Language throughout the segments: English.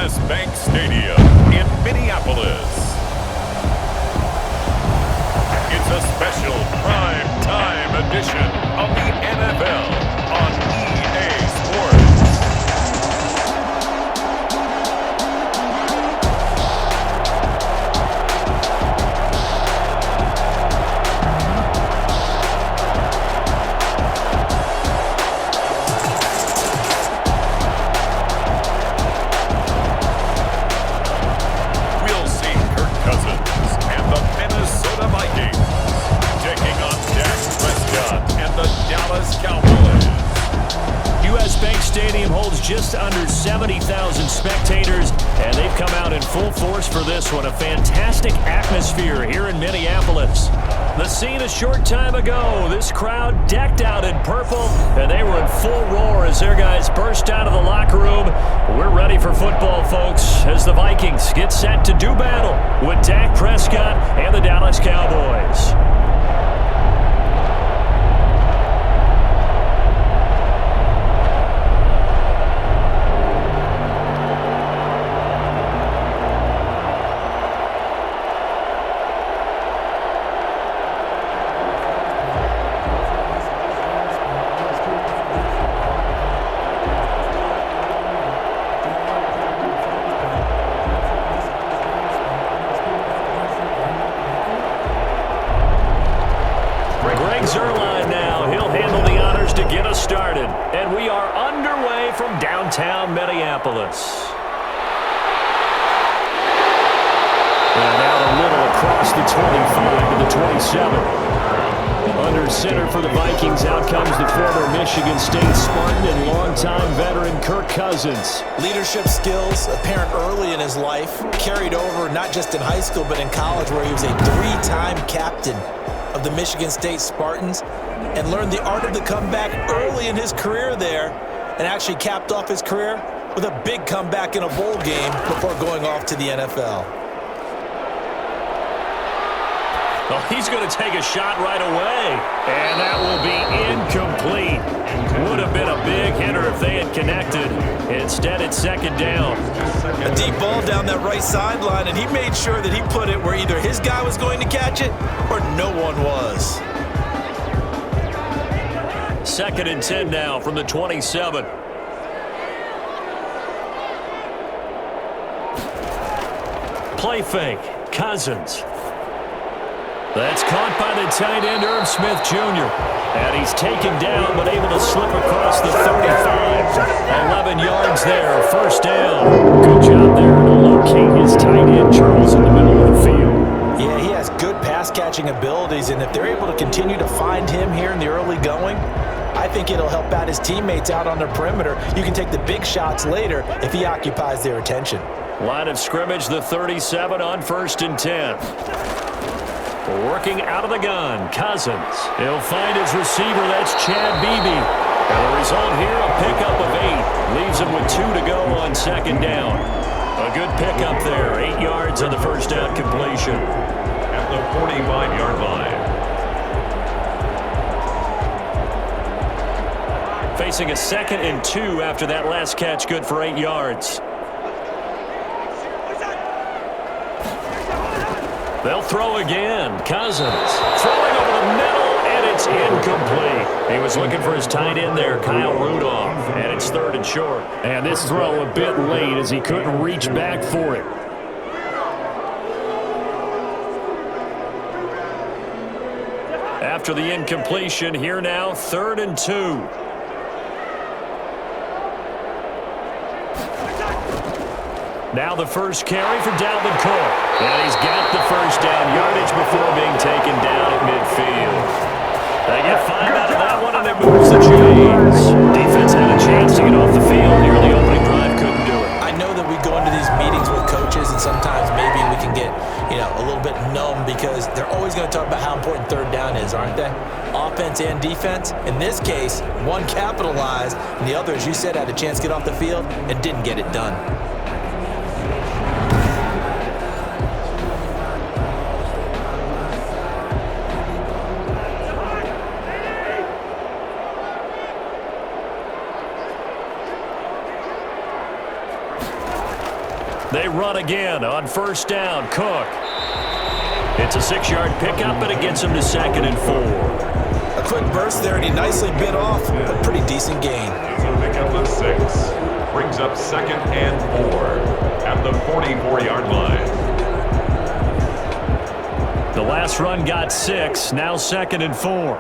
U.S. Bank Stadium in Minneapolis. It's a special prime time edition of the NFL on EA Sports. We'll see Kirk Cousins and the Minnesota Vikings taking on Dak Prescott and the Dallas Cowboys. U.S. Bank Stadium holds just under 70,000 spectators, and they've come out in full force for this one. A fantastic atmosphere here in Minneapolis. The scene a short time ago, this crowd decked out in purple, and they were in full roar as their guys burst out of the locker room. We're ready for football, folks, as the Vikings get set to do battle with Dak Prescott and the Dallas Cowboys. Zerline now. He'll handle the honors to get us started. And we are underway from downtown Minneapolis. And out a little across the 25 to the 27. Under center for the Vikings, out comes the former Michigan State Spartan and longtime veteran Kirk Cousins. Leadership skills apparent early in his life, carried over not just in high school but in college, where he was a three-time captain of the Michigan State Spartans and learned the art of the comeback early in his career there, and actually capped off his career with a big comeback in a bowl game before going off to the NFL. Well, he's going to take a shot right away, and that will be incomplete. Would have been a big hitter if they had connected. Instead, it's second down. A deep ball down that right sideline, and he made sure that he put it where either his guy was going to catch it or no one was. Second and 10 now from the 27. Play fake. Cousins. That's caught by the tight end, Irv Smith Jr. And he's taken down, but able to slip across the 35. 11 yards there, first down. Good job there to locate his tight end, Charles, in the middle of the field. Yeah, he has good pass-catching abilities, and if they're able to continue to find him here in the early going, I think it'll help out his teammates out on the perimeter. You can take the big shots later if he occupies their attention. Line of scrimmage, the 37 on first and 10. Working out of the gun, Cousins. He'll find his receiver, that's Chad Beebe. And the result here, a pickup of 8. Leaves him with 2 to go on second down. A good pickup there, 8 yards on the first down completion. At the 45-yard line. Facing a second and 2 after that last catch, good for 8 yards. They'll throw again. Cousins throwing over the middle, and it's incomplete. He was looking for his tight end there, Kyle Rudolph, and it's third and short. And this throw a bit late as he couldn't reach back for it. After the incompletion, here now, third and 2. Now the first carry for Dalvin Cook. And he's got the first down yardage before being taken down at midfield. They get 5 out of that one, and it moves the chains. Defense had a chance to get off the field. Near the opening drive, couldn't do it. I know that we go into these meetings with coaches, and sometimes maybe we can get, a little bit numb because they're always going to talk about how important third down is, aren't they? Offense and defense. In this case, one capitalized, and the other, as you said, had a chance to get off the field and didn't get it done. They run again on first down. Cook. It's a 6-yard pickup, and it gets him to 2nd and 4. A quick burst there, and he nicely bit off a pretty decent gain. It's a pickup of 6. Brings up 2nd and 4 at the 44-yard line. The last run got 6. Now 2nd and 4.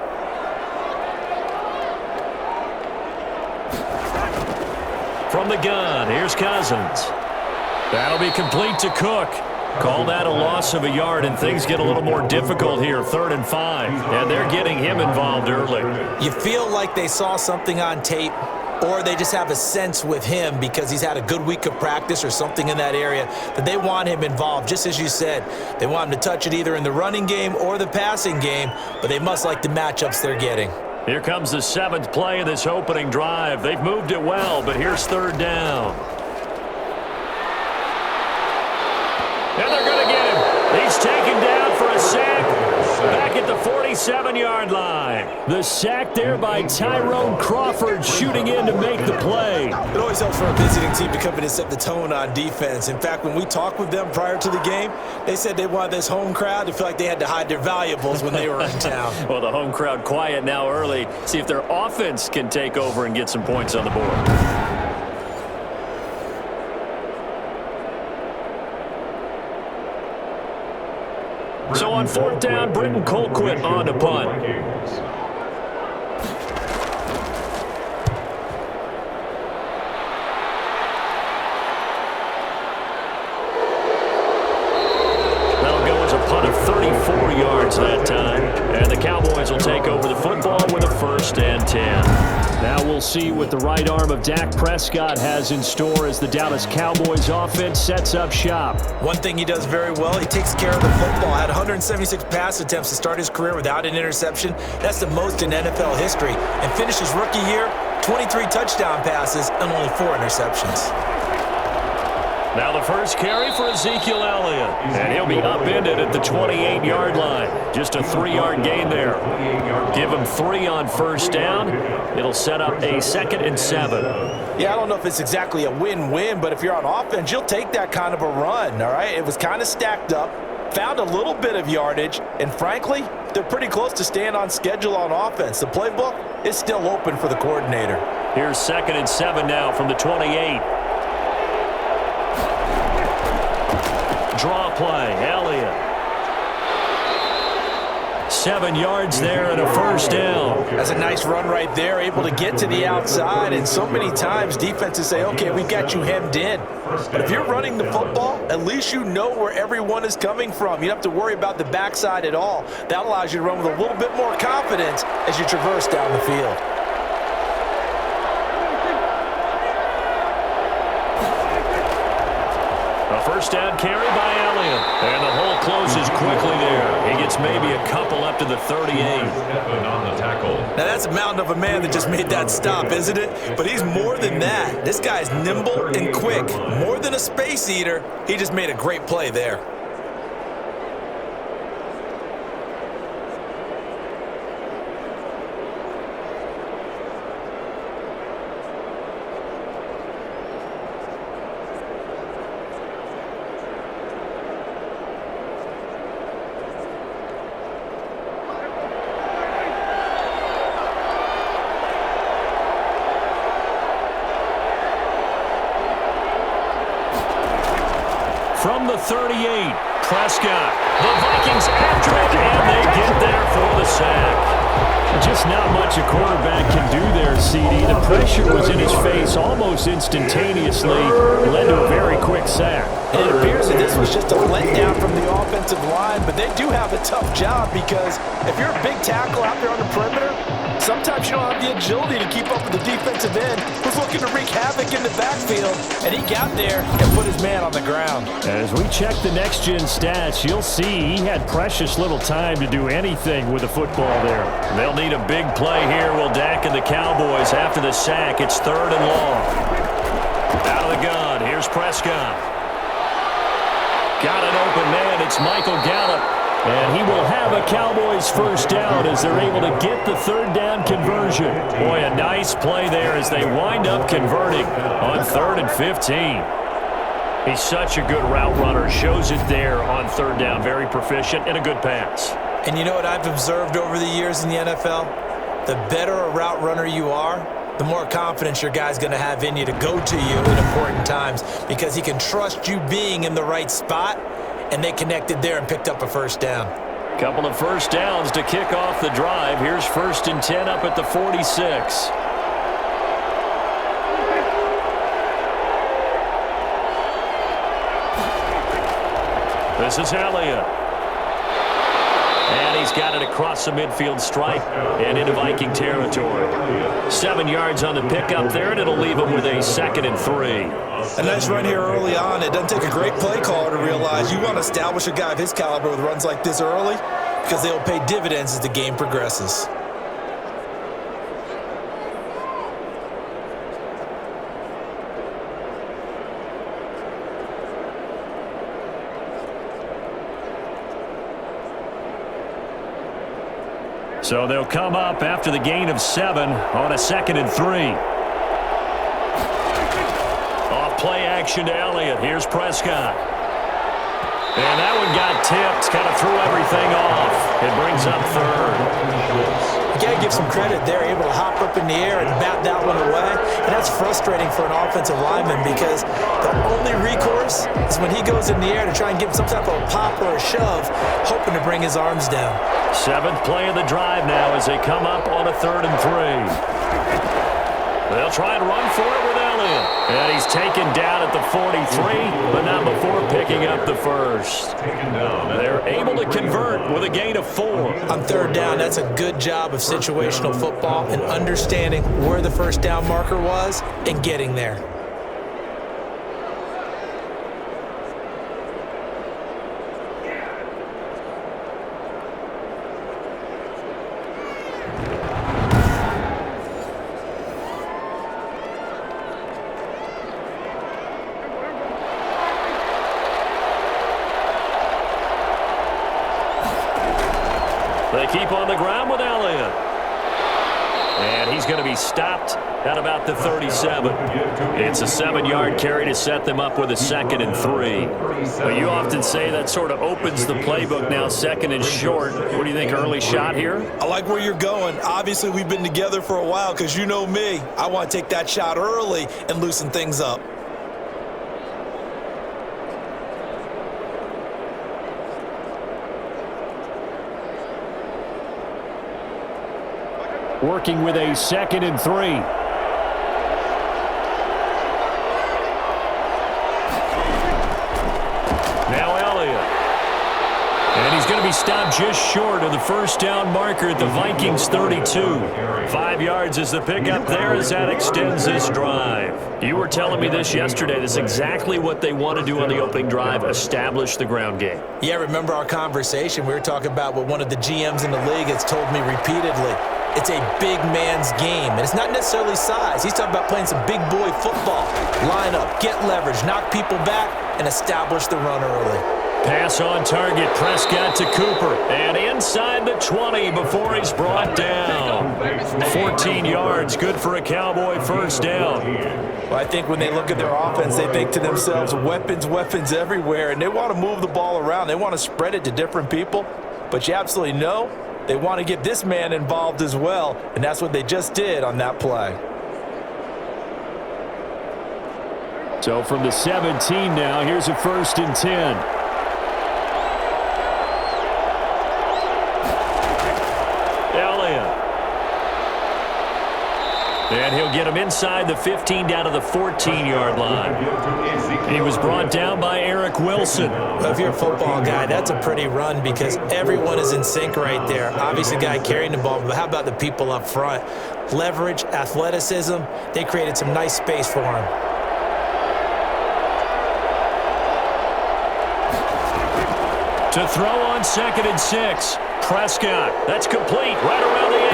From the gun, here's Cousins. That'll be complete to Cook. Call that a loss of a yard, and things get a little more difficult here. 3rd and 5, and they're getting him involved early. You feel like they saw something on tape, or they just have a sense with him because he's had a good week of practice or something in that area that they want him involved. Just as you said, they want him to touch it either in the running game or the passing game, but they must like the matchups they're getting. Here comes the 7th play of this opening drive. They've moved it well, but here's 3rd down. And they're going to get him. He's taken down for a sack back at the 47-yard line. The sack there by Tyrone Crawford, shooting in to make the play. It always helps for a visiting team to come in and set the tone on defense. In fact, when we talked with them prior to the game, they said they wanted this home crowd to feel like they had to hide their valuables when they were in town. Well, the home crowd quiet now early. See if their offense can take over and get some points on the board. So on 4th down, Britton Colquitt on to punt. That'll go as a punt of 34 yards that time. And the Cowboys will take over the football with a 1st and 10. Now we'll see what the right arm of Dak Prescott has in store as the Dallas Cowboys offense sets up shop. One thing he does very well, he takes care of the football. Had 176 pass attempts to start his career without an interception. That's the most in NFL history. And finished his rookie year, 23 touchdown passes and only 4 interceptions. Now the first carry for Ezekiel Elliott, and he'll be upended at the 28-yard line. Just a 3-yard gain there. Give him 3 on first down. It'll set up a 2nd and 7. Yeah, I don't know if it's exactly a win-win, but if you're on offense, you'll take that kind of a run, all right? It was kind of stacked up, found a little bit of yardage, and frankly, they're pretty close to staying on schedule on offense. The playbook is still open for the coordinator. Here's 2nd and 7 now from the 28. Draw play, Elliott. 7 yards there and a 1st down. That's a nice run right there, able to get to the outside. And so many times defenses say, okay, we've got you hemmed in. But if you're running the football, at least you know where everyone is coming from. You don't have to worry about the backside at all. That allows you to run with a little bit more confidence as you traverse down the field. First down carry by Elliott. And the hole closes quickly there. He gets maybe a couple up to the 38. Now that's a mountain of a man that just made that stop, isn't it? But he's more than that. This guy's nimble and quick. More than a space eater. He just made a great play there. From the 38, Prescott. The Vikings after it, and they get there for the sack. Just not much a quarterback can do there, CD. The pressure was in his face almost instantaneously, led to a very quick sack. And it appears that this was just a letdown from the offensive line, but they do have a tough job because if you're a big tackle out there on the perimeter, sometimes you don't have the agility to keep up with the defensive end who's looking to wreak havoc in the backfield, and he got there and put his man on the ground. As we check the next-gen stats, you'll see he had precious little time to do anything with the football there. They'll need a big play here, will Dak and the Cowboys after the sack. It's 3rd and long. Out of the gun, here's Prescott. Got an open man, it's Michael Gallup. And he will have a Cowboys first down as they're able to get the 3rd down conversion. Boy, a nice play there as they wind up converting on 3rd and 15. He's such a good route runner. Shows it there on third down. Very proficient and a good pass. And you know what I've observed over the years in the NFL? The better a route runner you are, the more confidence your guy's going to have in you to go to you in important times because he can trust you being in the right spot, and they connected there and picked up a first down. Couple of first downs to kick off the drive. Here's 1st and 10 up at the 46. This is Elliott. And he's got it across the midfield stripe and into Viking territory. 7 yards on the pickup there, and it'll leave him with a 2nd and 3. A nice run here early on. It doesn't take a great play caller to realize you want to establish a guy of his caliber with runs like this early because they will pay dividends as the game progresses. So they'll come up after the gain of 7 on a 2nd and 3. Off play action to Elliott. Here's Prescott. And that one got tipped. Kind of threw everything off. It brings up 3rd. You got to give some credit there. Able to hop up in the air and bat that one away. And that's frustrating for an offensive lineman because the only recourse is when he goes in the air to try and give some type of a pop or a shove, hoping to bring his arms down. 7th play of the drive now as they come up on a 3rd and 3. They'll try and run for it with Elliott. And he's taken down at the 43, but not before picking up the first. They're able to convert with a gain of 4. On 3rd down, that's a good job of situational football and understanding where the first down marker was and getting there. They keep on the ground with Elliott. And he's going to be stopped at about the 37. It's a 7-yard carry to set them up with a 2nd and 3. But you often say that sort of opens the playbook now, 2nd and short. What do you think, early shot here? I like where you're going. Obviously, we've been together for a while because you know me. I want to take that shot early and loosen things up. Working with a 2nd and 3. Now Elliott. And he's going to be stopped just short of the first down marker at the Vikings 32. 5 yards is the pickup there as that extends this drive. You were telling me this yesterday. This is exactly what they want to do on the opening drive, establish the ground game. Yeah, remember our conversation? We were talking about what one of the GMs in the league has told me repeatedly. It's a big man's game, and it's not necessarily size. He's talking about playing some big boy football. Line up, get leverage, knock people back, and establish the run early. Pass on target, Prescott to Cooper, and inside the 20 before he's brought down. 14 yards, good for a Cowboy first down. Well, I think when they look at their offense, they think to themselves, weapons, weapons everywhere, and they want to move the ball around. They want to spread it to different people, but you absolutely know they want to get this man involved as well, and that's what they just did on that play. So from the 17 now, here's a 1st and 10. Elliott. And he'll get him inside the 15 down to the 14-yard line. He was brought down by Eric Wilson. Well, if you're a football guy, that's a pretty run because everyone is in sync right there. Obviously, guy carrying the ball, but how about the people up front? Leverage, athleticism, they created some nice space for him. To throw on 2nd and 6. Prescott, that's complete, right around the 8.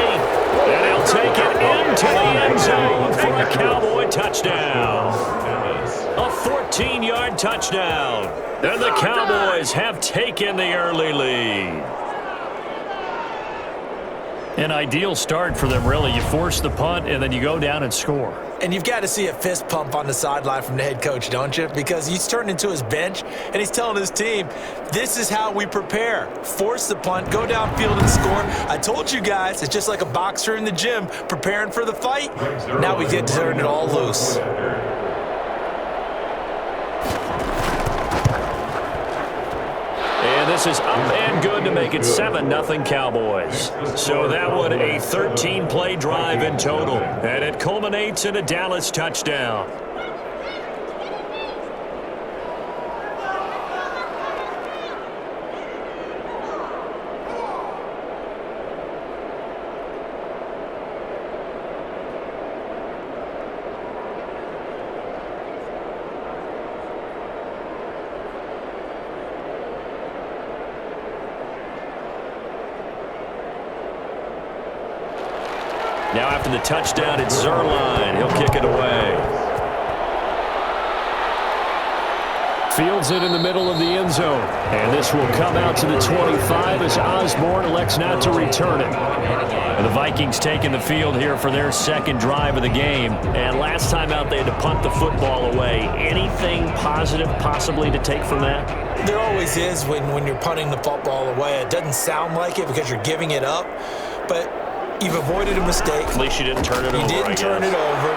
And he'll take it into the end zone for a Cowboy touchdown. A 14-yard touchdown. And the Cowboys have taken the early lead. An ideal start for them, really. You force the punt, and then you go down and score. And you've got to see a fist pump on the sideline from the head coach, don't you? Because he's turned into his bench, and he's telling his team, this is how we prepare. Force the punt, go downfield and score. I told you guys, it's just like a boxer in the gym preparing for the fight. Now we get to turn it all loose. And this is up and good to make it 7-0 Cowboys. So that one a 13-play drive in total, and it culminates in a Dallas touchdown. Now after the touchdown, it's Zerline. He'll kick it away. Fields it in the middle of the end zone. And this will come out to the 25 as Osborne elects not to return it. And the Vikings taking the field here for their second drive of the game. And last time out, they had to punt the football away. Anything positive possibly to take from that? There always is when you're punting the football away. It doesn't sound like it because you're giving it up. But you've avoided a mistake. At least you didn't turn it over. You didn't turn it over,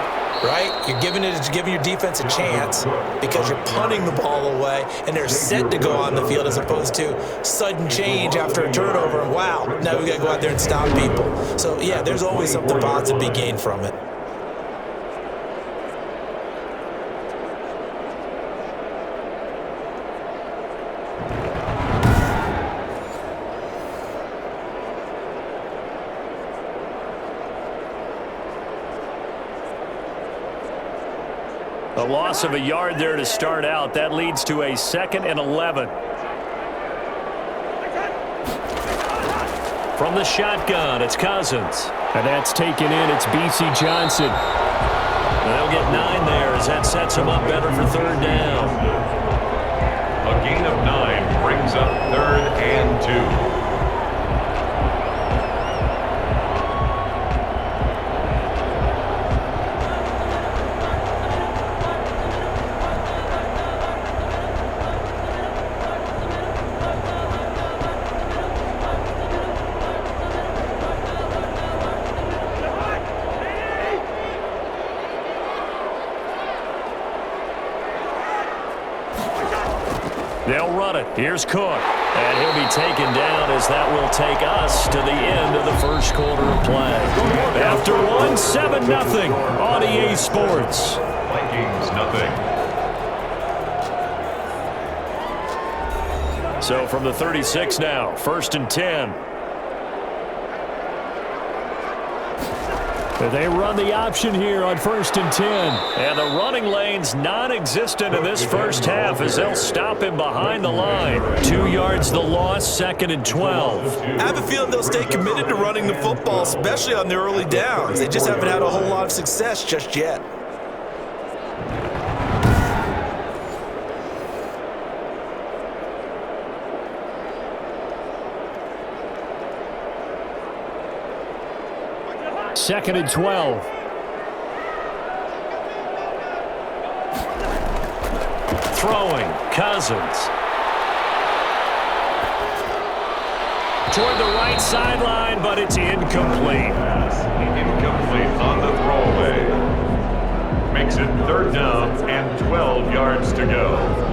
right? You're giving your defense a chance because you're punting the ball away, and they're set to go on the field as opposed to sudden change after a turnover. And wow, now we got to go out there and stop people. So yeah, there's always something positive to be gained from it. A loss of a yard there to start out. That leads to a 2nd and 11. From the shotgun, it's Cousins. And that's taken in. It's B.C. Johnson. And they'll get 9 there as that sets them up better for 3rd down. A gain of 9 brings up 3rd and 2. They'll run it. Here's Cook. And he'll be taken down as that will take us to the end of the first quarter of play. After one, 7-0 on EA Sports. Vikings nothing. So from the 36 now, 1st and 10. They run the option here on 1st and 10. And the running lane's non-existent in this first half as they'll stop him behind the line. 2 yards the loss, 2nd and 12. I have a feeling they'll stay committed to running the football, especially on the early downs. They just haven't had a whole lot of success just yet. Second and 12. Throwing, Cousins. Toward the right sideline, but it's incomplete. Incomplete on the throwaway. Makes it 3rd down and 12 yards to go.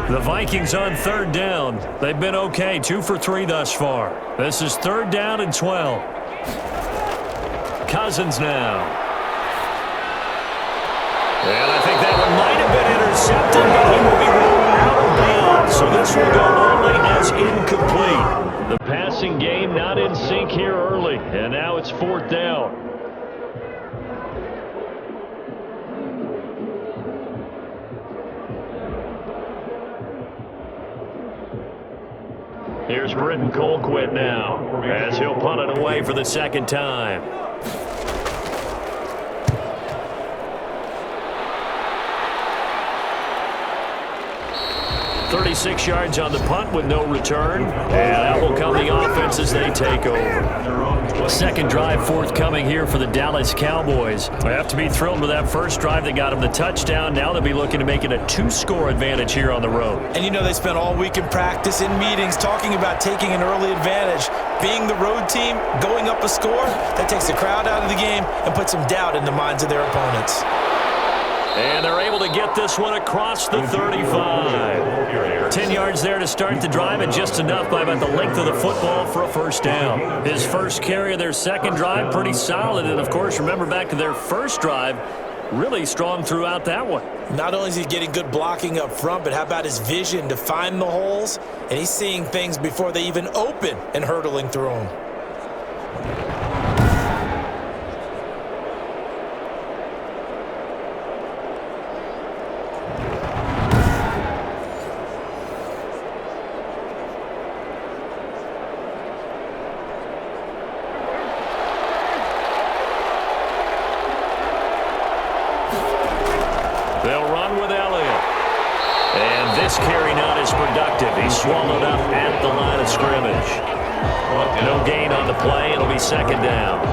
The Vikings on 3rd down. They've been okay, 2 for 3 thus far. This is 3rd down and 12. Cousins now. And I think that one might have been intercepted, but he will be ruled out of bounds. So this will go only as incomplete. The passing game not in sync here early, and now it's 4th down. Here's Britton Colquitt now as he'll punt it away for the 2nd time. 36 yards on the punt with no return. And out will come the offense as they take over. Second drive forthcoming here for the Dallas Cowboys. They have to be thrilled with that first drive that got them the touchdown. Now they'll be looking to make it a 2-score advantage here on the road. And you know they spent all week in practice, in meetings, talking about taking an early advantage. Being the road team, going up a score, that takes the crowd out of the game and puts some doubt in the minds of their opponents. And they're able to get this one across the 35. 10 yards there to start the drive, and just enough by about the length of the football for a first down. His first carry of their second drive, pretty solid. And, of course, remember back to their first drive, really strong throughout that one. Not only is he getting good blocking up front, but how about his vision to find the holes? And he's seeing things before they even open and hurtling through them. Carry not as productive. He's swallowed up at the line of scrimmage. No gain on the play. It'll be second down.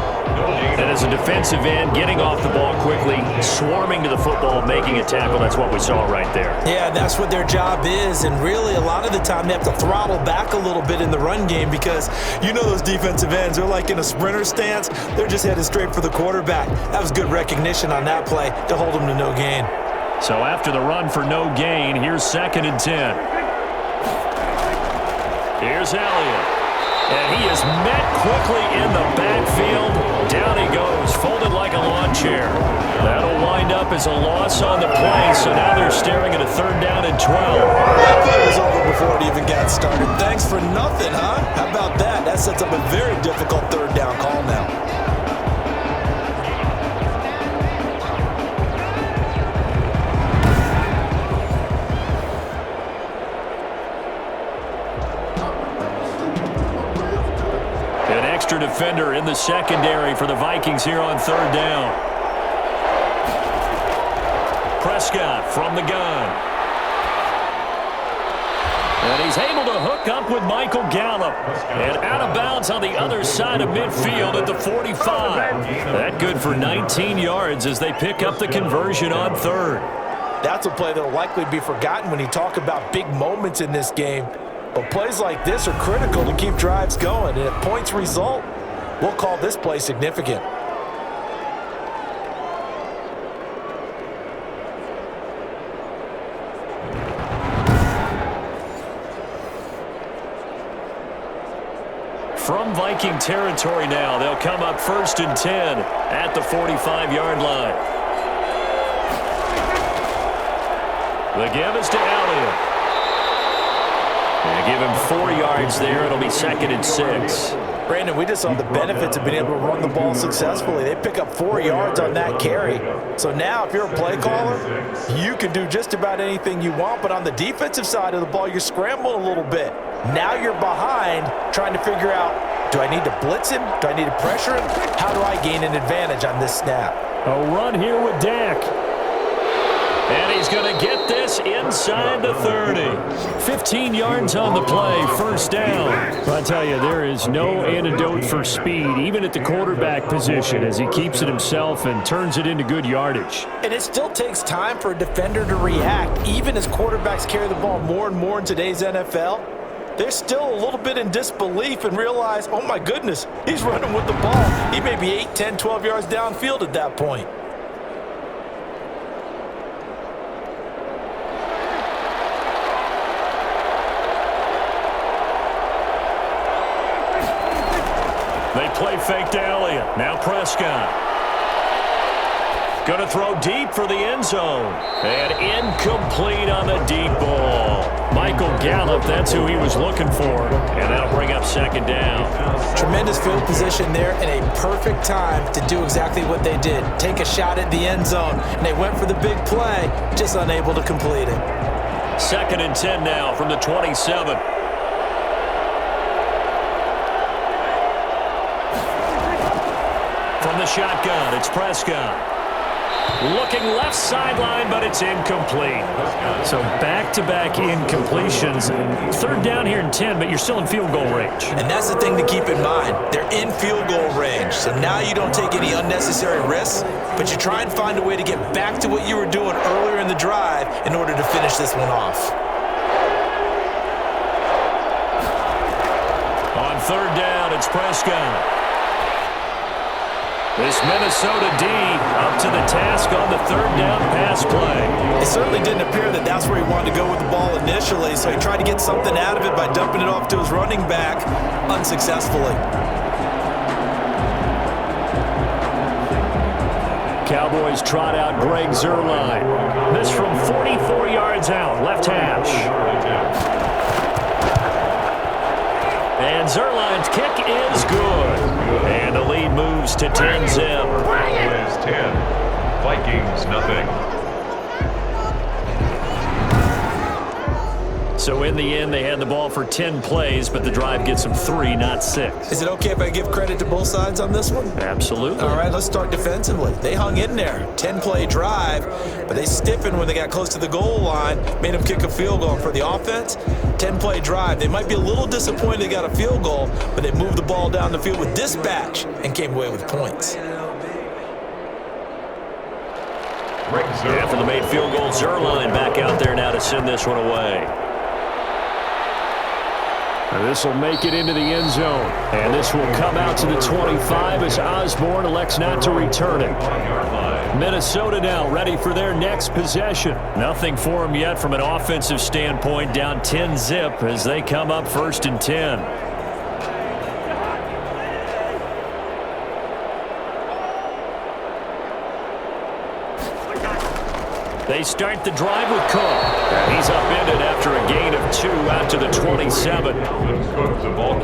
And as a defensive end, getting off the ball quickly, swarming to the football, making a tackle, that's what we saw right there. Yeah, that's what their job is. And really, a lot of the time, they have to throttle back a little bit in the run game because you know those defensive ends, they're like in a sprinter stance. They're just headed straight for the quarterback. That was good recognition on that play to hold them to no gain. So after the run for no gain, here's 2nd and 10. Here's Elliott. And he is met quickly in the backfield. Down he goes, folded like a lawn chair. That'll wind up as a loss on the play, so now they're staring at a 3rd down and 12. That play was over before it even got started. Thanks for nothing, huh? How about that? That sets up a very difficult 3rd down call now. Defender in the secondary for the Vikings here on 3rd down. Prescott from the gun. And he's able to hook up with Michael Gallup. And out of bounds on the other side of midfield at the 45. That good for 19 yards as they pick up the conversion on 3rd. That's a play that will likely be forgotten when you talk about big moments in this game. But plays like this are critical to keep drives going. And if points result, we'll call this play significant. From Viking territory now, they'll come up 1st and 10 at the 45-yard line. The give is to Elliott. They give him 4 yards there. It'll be 2nd and 6. Brandon, we just saw the benefits of being able to run the ball successfully. They pick up 4 yards on that carry. So now if you're a play caller, you can do just about anything you want. But on the defensive side of the ball, you're scrambling a little bit. Now you're behind trying to figure out, do I need to blitz him? Do I need to pressure him? How do I gain an advantage on this snap? A run here with Dak. And he's going to get this inside the 30. 15 yards on the play, 1st down. I tell you, there is no antidote for speed, even at the quarterback position, as he keeps it himself and turns it into good yardage. And it still takes time for a defender to react, even as quarterbacks carry the ball more and more in today's NFL. They're still a little bit in disbelief and realize, oh my goodness, he's running with the ball. He may be 8, 10, 12 yards downfield at that point. They play fake to Elliott. Now Prescott. Going to throw deep for the end zone. And incomplete on the deep ball. Michael Gallup, that's who he was looking for. And that'll bring up 2nd down. Tremendous field position there and a perfect time to do exactly what they did. Take a shot at the end zone. And they went for the big play, just unable to complete it. 2nd and 10 now from the 27. From the shotgun, it's Prescott. Looking left sideline, but it's incomplete. So back-to-back incompletions. Third down here and 10, but you're still in field goal range. And that's the thing to keep in mind. They're in field goal range. So now you don't take any unnecessary risks, but you try and find a way to get back to what you were doing earlier in the drive in order to finish this one off. On third down, it's Prescott. This Minnesota D up to the task on the third down pass play. It certainly didn't appear that that's where he wanted to go with the ball initially, so he tried to get something out of it by dumping it off to his running back unsuccessfully. Cowboys trot out Greg Zuerlein. This from 44 yards out, left hash. And Zuerlein's kick is good. And the lead moves to 10-zip. Cowboys 10, Vikings nothing. So in the end, they had the ball for 10 plays, but the drive gets them 3, not 6. Is it okay if I give credit to both sides on this one? Absolutely. All right, let's start defensively. They hung in there, 10-play drive, but they stiffened when they got close to the goal line, made them kick a field goal. And for the offense, 10-play drive. They might be a little disappointed they got a field goal, but they moved the ball down the field with dispatch and came away with points. After the made field goal, Zuerlein back out there now to send this one away. This will make it into the end zone. And this will come out to the 25 as Osborne elects not to return it. Minnesota now ready for their next possession. Nothing for them yet from an offensive standpoint, down 10-zip as they come up 1st and 10. They start the drive with Cook. He's upended after a gain of 2 out to the 27.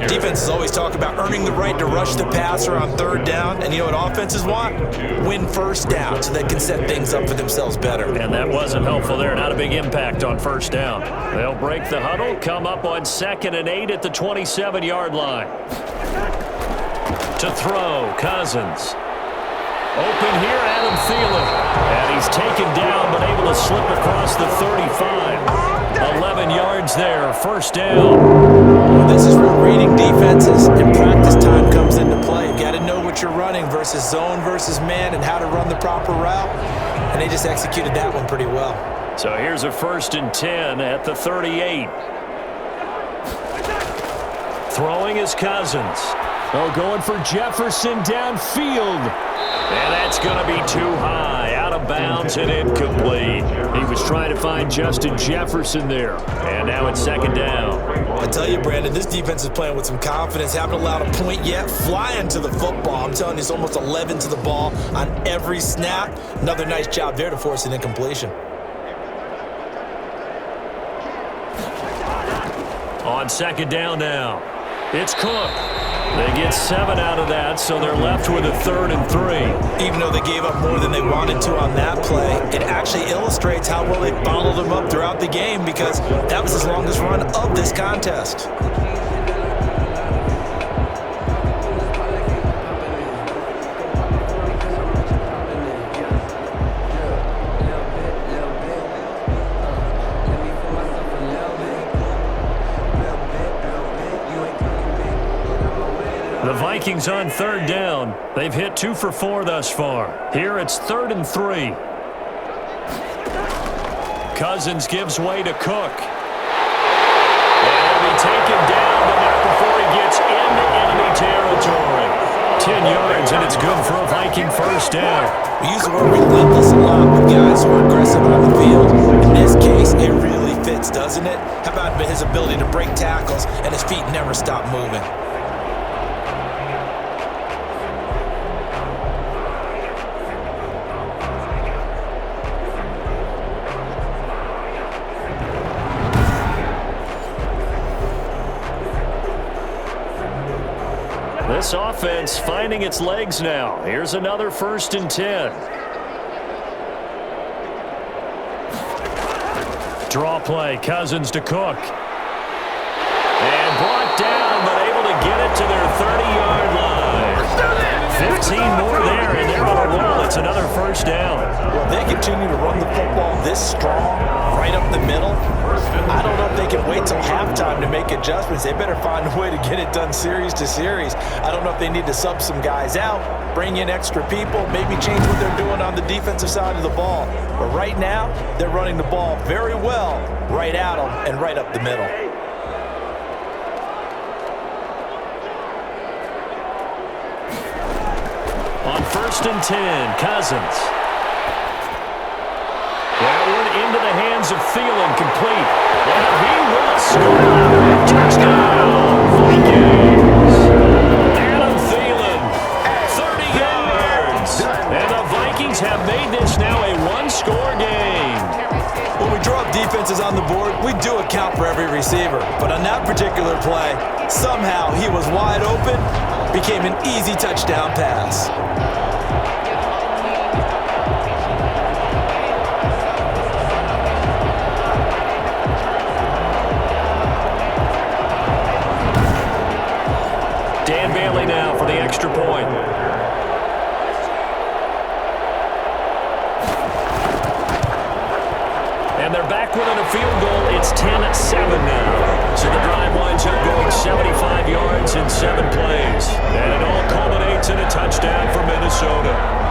Defenses always talk about earning the right to rush the passer on third down. And you know what offenses want? Win first down so they can set things up for themselves better. And that wasn't helpful there. Not a big impact on first down. They'll break the huddle, come up on 2nd and 8 at the 27-yard line. To throw, Cousins. Open here, Adam Thielen. And he's taken down, but able to slip across the 35. 11 yards there, 1st down. Well, this is where reading defenses and practice time comes into play. You got to know what you're running versus zone versus man and how to run the proper route. And they just executed that one pretty well. So here's a 1st and 10 at the 38. Throwing is Cousins. Oh, going for Jefferson downfield. And that's going to be too high, out of bounds and incomplete. He was trying to find Justin Jefferson there. And now it's 2nd down. I tell you, Brandon, this defense is playing with some confidence. Haven't allowed a point yet. Flying to the football. I'm telling you, it's almost 11 to the ball on every snap. Another nice job there to force an incompletion. On 2nd down now, it's Cook. They get 7 out of that, so they're left with a 3rd and 3. Even though they gave up more than they wanted to on that play, it actually illustrates how well they bottled them up throughout the game because that was his longest run of this contest. The Vikings on 3rd down. They've hit 2 for 4 thus far. Here it's 3rd and 3. Cousins gives way to Cook. And he'll be taken down, but not before he gets into enemy territory. 10 yards, and it's good for a Viking 1st down. We use the word relentless a lot with guys who are aggressive on the field. In this case, it really fits, doesn't it? How about his ability to break tackles and his feet never stop moving? This offense finding its legs now. Here's another 1st and 10. Draw play, Cousins to Cook. And brought down, but able to get it to their 30-yard line. 15 more there, and they're on a roll. It's another first down. Well, they continue to run the football this strong, right up the middle. I don't know if they can wait till halftime to make adjustments. They better find a way to get it done series to series. I don't know if they need to sub some guys out, bring in extra people, maybe change what they're doing on the defensive side of the ball. But right now, they're running the ball very well right at them and right up the middle. On 1st and 10, Cousins. That one into the hands of Thielen, complete. And he will score. Touchdown, Vikings. Adam Thielen, 30 yards. And the Vikings have made this now a one-score game. When we draw up defenses on the board, we do account for every receiver. But on that particular play, somehow he was wide open, became an easy touchdown pass. Dan Bailey now for the extra point. And they're back within a field goal. It's 10-7 now. So the drive winds up going 75 yards in 7 plays. And it all culminates in a touchdown for Minnesota.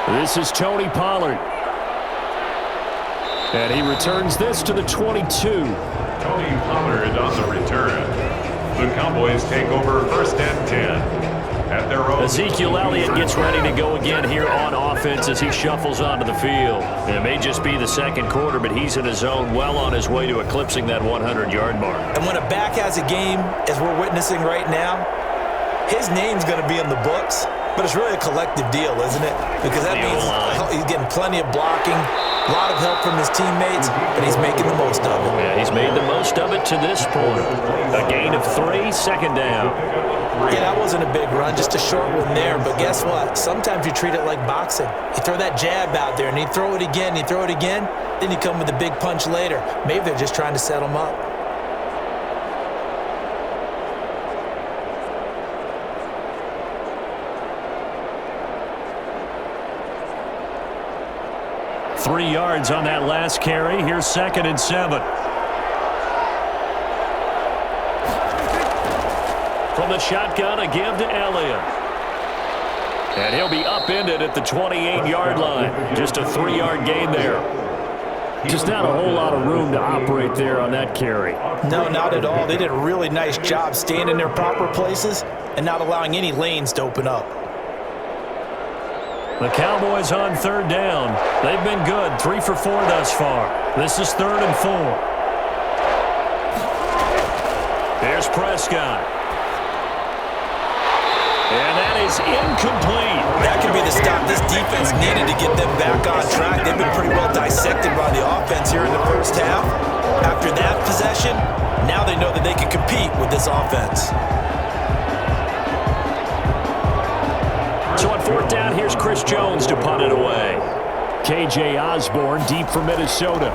This is Tony Pollard. And he returns this to the 22. Tony Pollard on the return. The Cowboys take over 1st and 10. At their own. Ezekiel Elliott gets ready to go again here on offense as he shuffles onto the field. It may just be the second quarter, but he's in his zone, well on his way to eclipsing that 100-yard mark. And when a back has a game, as we're witnessing right now, his name's going to be in the books. But it's really a collective deal, isn't it? Because that means he's getting plenty of blocking, a lot of help from his teammates, and he's making the most of it. Yeah, he's made the most of it to this point. A gain of 3, second down. Yeah, that wasn't a big run, just a short one there. But guess what? Sometimes you treat it like boxing. You throw that jab out there, and you throw it again, you throw it again, then you come with a big punch later. Maybe they're just trying to set him up. Three yards on that last carry. Here's 2nd and 7. From the shotgun, a give to Elliott. And he'll be upended at the 28-yard line. Just a 3-yard gain there. Just not a whole lot of room to operate there on that carry. No, not at all. They did a really nice job staying in their proper places and not allowing any lanes to open up. The Cowboys on 3rd down. They've been good, 3 for 4 thus far. This is 3rd and 4. There's Prescott. And that is incomplete. That could be the stop this defense needed to get them back on track. They've been pretty well dissected by the offense here in the first half. After that possession, now they know that they can compete with this offense. So on 4th down, here's Chris Jones to punt it away. K.J. Osborne deep for Minnesota.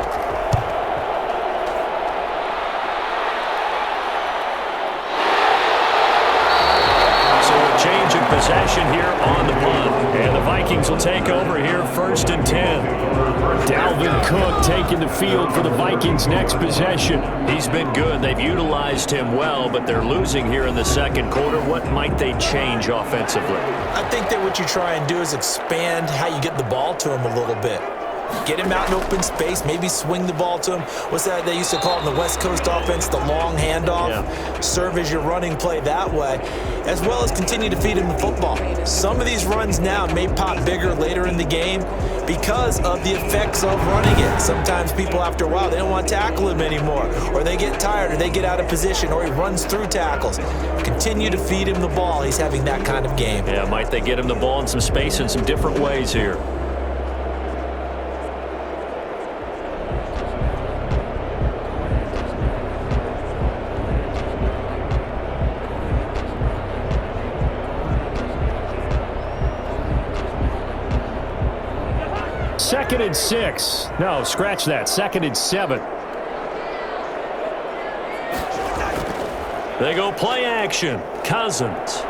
So a change of possession here on the punt. And the Vikings will take over here 1st and 10. Dalvin Cook taking the field for the Vikings' next possession. He's been good. They've utilized him well, but they're losing here in the second quarter. What might they change offensively? I think that what you try and do is expand how you get the ball to him a little bit. Get him out in open space, maybe swing the ball to him. What's that they used to call it in the West Coast offense, the long handoff? Yeah. Serve as your running play that way, as well as continue to feed him the football. Some of these runs now may pop bigger later in the game because of the effects of running it. Sometimes people, after a while, they don't want to tackle him anymore, or they get tired, or they get out of position, or he runs through tackles. Continue to feed him the ball. He's having that kind of game. Yeah, might they get him the ball in some space in some different ways here. Second and 6. No, scratch that. Second and 7. They go play action. Cousins.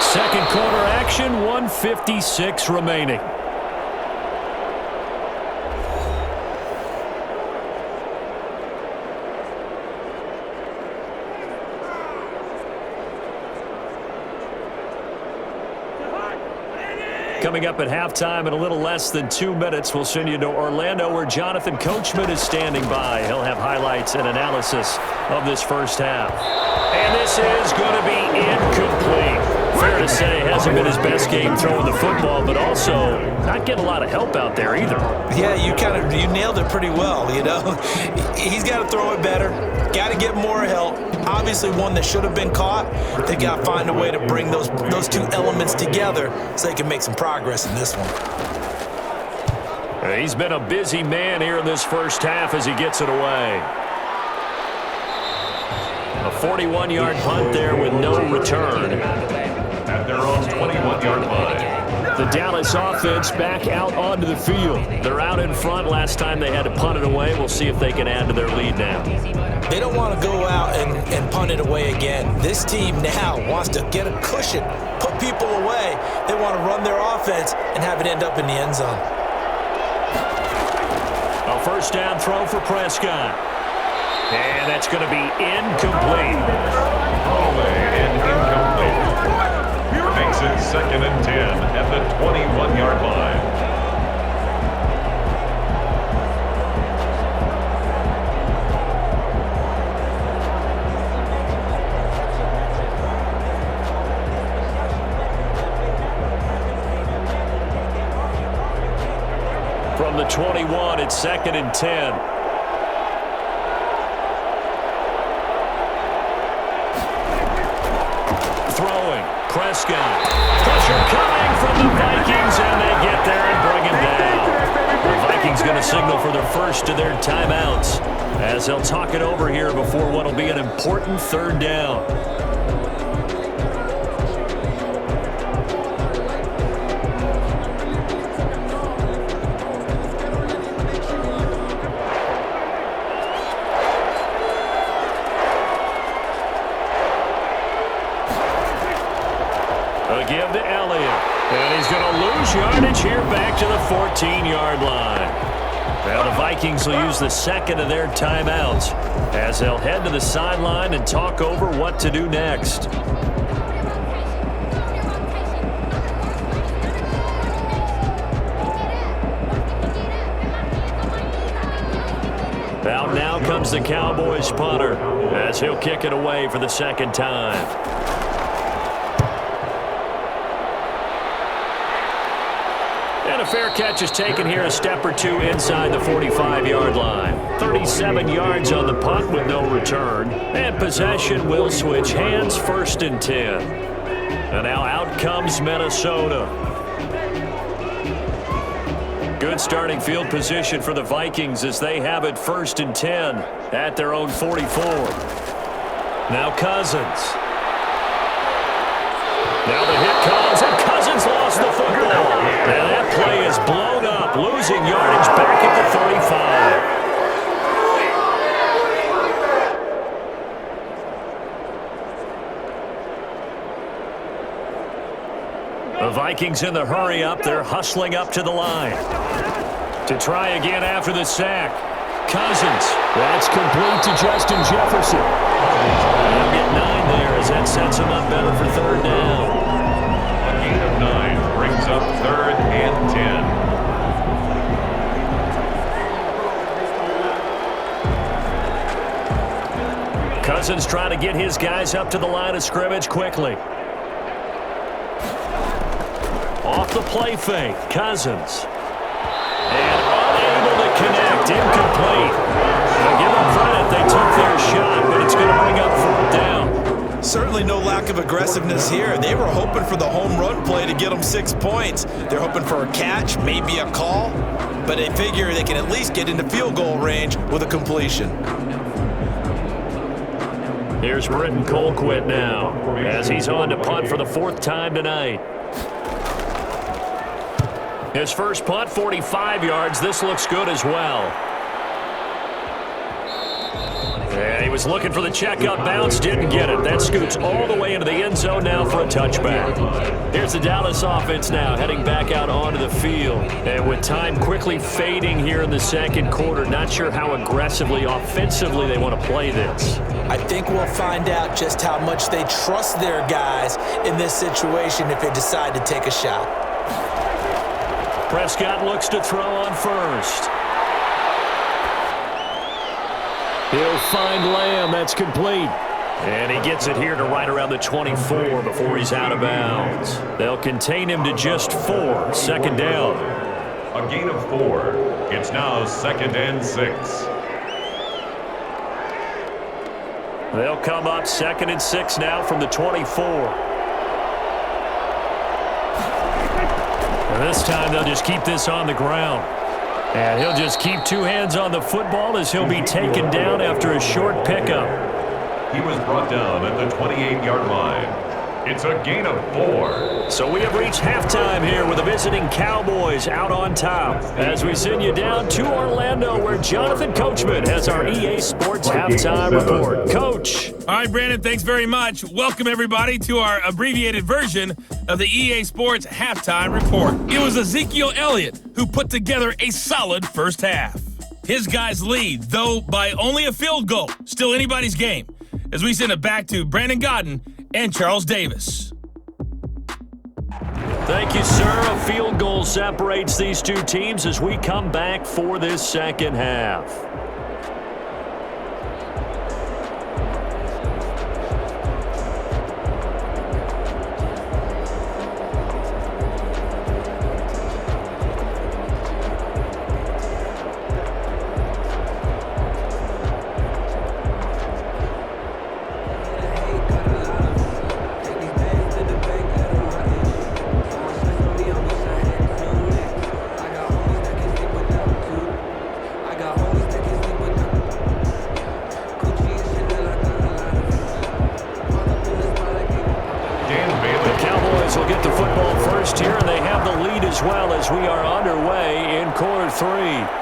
Second quarter action, 1:56 remaining. Coming up at halftime in a little less than 2 minutes, we'll send you to Orlando where Jonathan Coachman is standing by. He'll have highlights and analysis of this first half. And this is going to be incomplete. Fair to say, hasn't been his best game throwing the football, but also not getting a lot of help out there either. Yeah, you nailed it pretty well, you know. He's got to throw it better, got to get more help. Obviously one that should have been caught. They got to find a way to bring those two elements together so they can make some progress in this one. He's been a busy man here in this first half as he gets it away. A 41-yard punt there with no return. At their own 21-yard line. The Dallas offense back out onto the field. They're out in front. Last time they had to punt it away. We'll see if they can add to their lead now. They don't want to go out and punt it away again. This team now wants to get a cushion, put people away. They want to run their offense and have it end up in the end zone. A first down throw for Prescott. And that's going to be incomplete. Incomplete. Makes it second and 10 at the 21-yard line. From the 21, it's second and 10. Prescott. Pressure coming from the Vikings, and they get there and bring him down. The Vikings going to signal for their first of their timeouts as they'll talk it over here before what will be an important third down. Give to Elliott. And he's going to lose yardage here back to the 14-yard line. Now the Vikings will use the second of their timeouts as they'll head to the sideline and talk over what to do next. Out now comes the Cowboys punter as he'll kick it away for the second time. And a fair catch is taken here a step or two inside the 45-yard line. 37 yards on the punt with no return. And possession will switch hands, first and 10. And now out comes Minnesota. Good starting field position for the Vikings as they have it first and 10 at their own 44. Now Cousins. Now the hit comes, and Cousins lost the football. And that play is blown up, losing yardage back at the 35. The Vikings in the hurry up. They're hustling up to the line. To try again after the sack. Cousins. That's complete to Justin Jefferson. They'll get 9 there as that sets him up better for third down. A gain of 9 brings up Cousins trying to get his guys up to the line of scrimmage quickly. Off the play fake, Cousins. And unable to connect, incomplete. Now give them credit, they took their shot, but it's going to bring up 4th down. Certainly no lack of aggressiveness here. They were hoping for the home run play to get them 6 points. They're hoping for a catch, maybe a call, but they figure they can at least get into field goal range with a completion. Here's Britton Colquitt now, as he's on to punt for the 4th time tonight. His first punt, 45 yards. This looks good as well. And he was looking for the check-up bounce, didn't get it. That scoots all the way into the end zone now for a touchback. Here's the Dallas offense now, heading back out onto the field. And with time quickly fading here in the second quarter, not sure how aggressively, offensively they want to play this. I think we'll find out just how much they trust their guys in this situation if they decide to take a shot. Prescott looks to throw on first. He'll find Lamb. That's complete. And he gets it here to right around the 24 before he's out of bounds. They'll contain him to just 4. Second down. A gain of 4. It's now 2nd and 6. They'll come up 2nd and 6 now from the 24. And this time they'll just keep this on the ground. And he'll just keep 2 hands on the football as he'll be taken down after a short pickup. He was brought down at the 28-yard line. It's a gain of 4. So we have reached halftime here with the visiting Cowboys out on top. As we send you down to Orlando, where Jonathan Coachman has our EA Sports Halftime Report. Coach. All right, Brandon, thanks very much. Welcome, everybody, to our abbreviated version of the EA Sports Halftime Report. It was Ezekiel Elliott who put together a solid first half. His guys lead, though by only a field goal. Still anybody's game. As we send it back to Brandon Godden and Charles Davis. Thank you, sir. A field goal separates these two teams as we come back for this second half.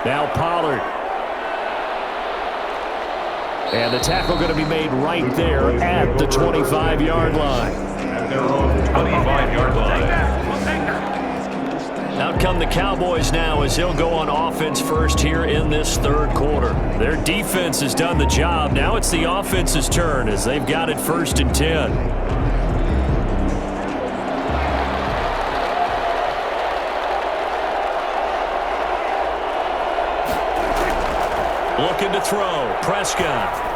Now Pollard. And the tackle going to be made right there at the 25-yard line. At their own 25-yard line. Out come the Cowboys now as they'll go on offense first here in this third quarter. Their defense has done the job. Now it's the offense's turn as they've got it 1st and 10. Looking to throw. Prescott.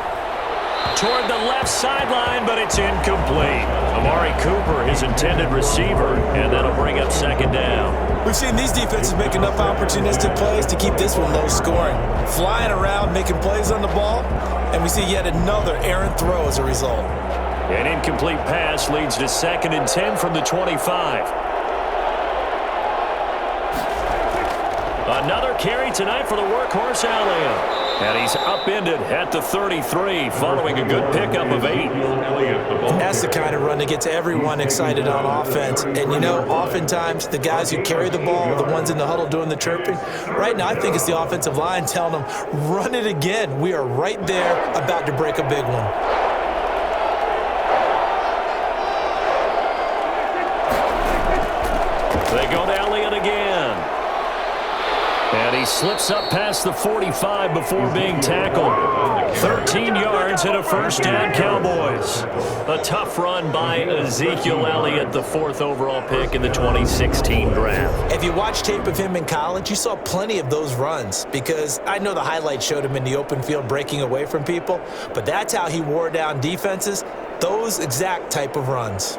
Toward the left sideline, but it's incomplete. Amari Cooper, his intended receiver, and that'll bring up 2nd down. We've seen these defenses make enough opportunistic plays to keep this one low scoring. Flying around, making plays on the ball, and we see yet another errant throw as a result. An incomplete pass leads to 2nd and 10 from the 25. Another carry tonight for the workhorse Elliott. And he's upended at the 33 following a good pickup of 8. That's the kind of run that gets everyone excited on offense. And, you know, oftentimes the guys who carry the ball are the ones in the huddle doing the chirping. Right now, I think it's the offensive line telling them, run it again. We are right there about to break a big one. They go to Elliott again. And he slips up past the 45 before being tackled. 13 yards and a 1st down, Cowboys. A tough run by Ezekiel Elliott, the 4th overall pick in the 2016 draft. If you watch tape of him in college, you saw plenty of those runs because I know the highlights showed him in the open field breaking away from people, but that's how he wore down defenses, those exact type of runs.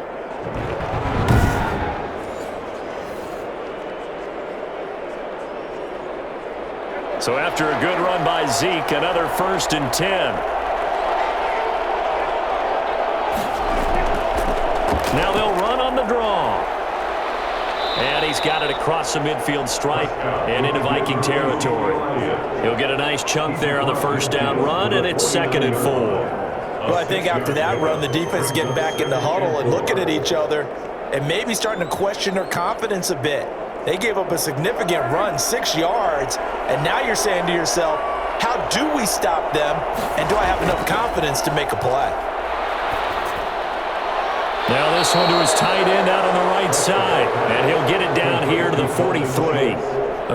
So after a good run by Zeke, another 1st and 10. Now they'll run on the draw. And he's got it across the midfield stripe and into Viking territory. He'll get a nice chunk there on the 1st down run, and it's 2nd and 4. Well, I think after that run, the defense is getting back in the huddle and looking at each other and maybe starting to question their confidence a bit. They gave up a significant run, 6 yards, and now you're saying to yourself, how do we stop them, and do I have enough confidence to make a play? Now this one to his tight end out on the right side, and he'll get it down here to the 43.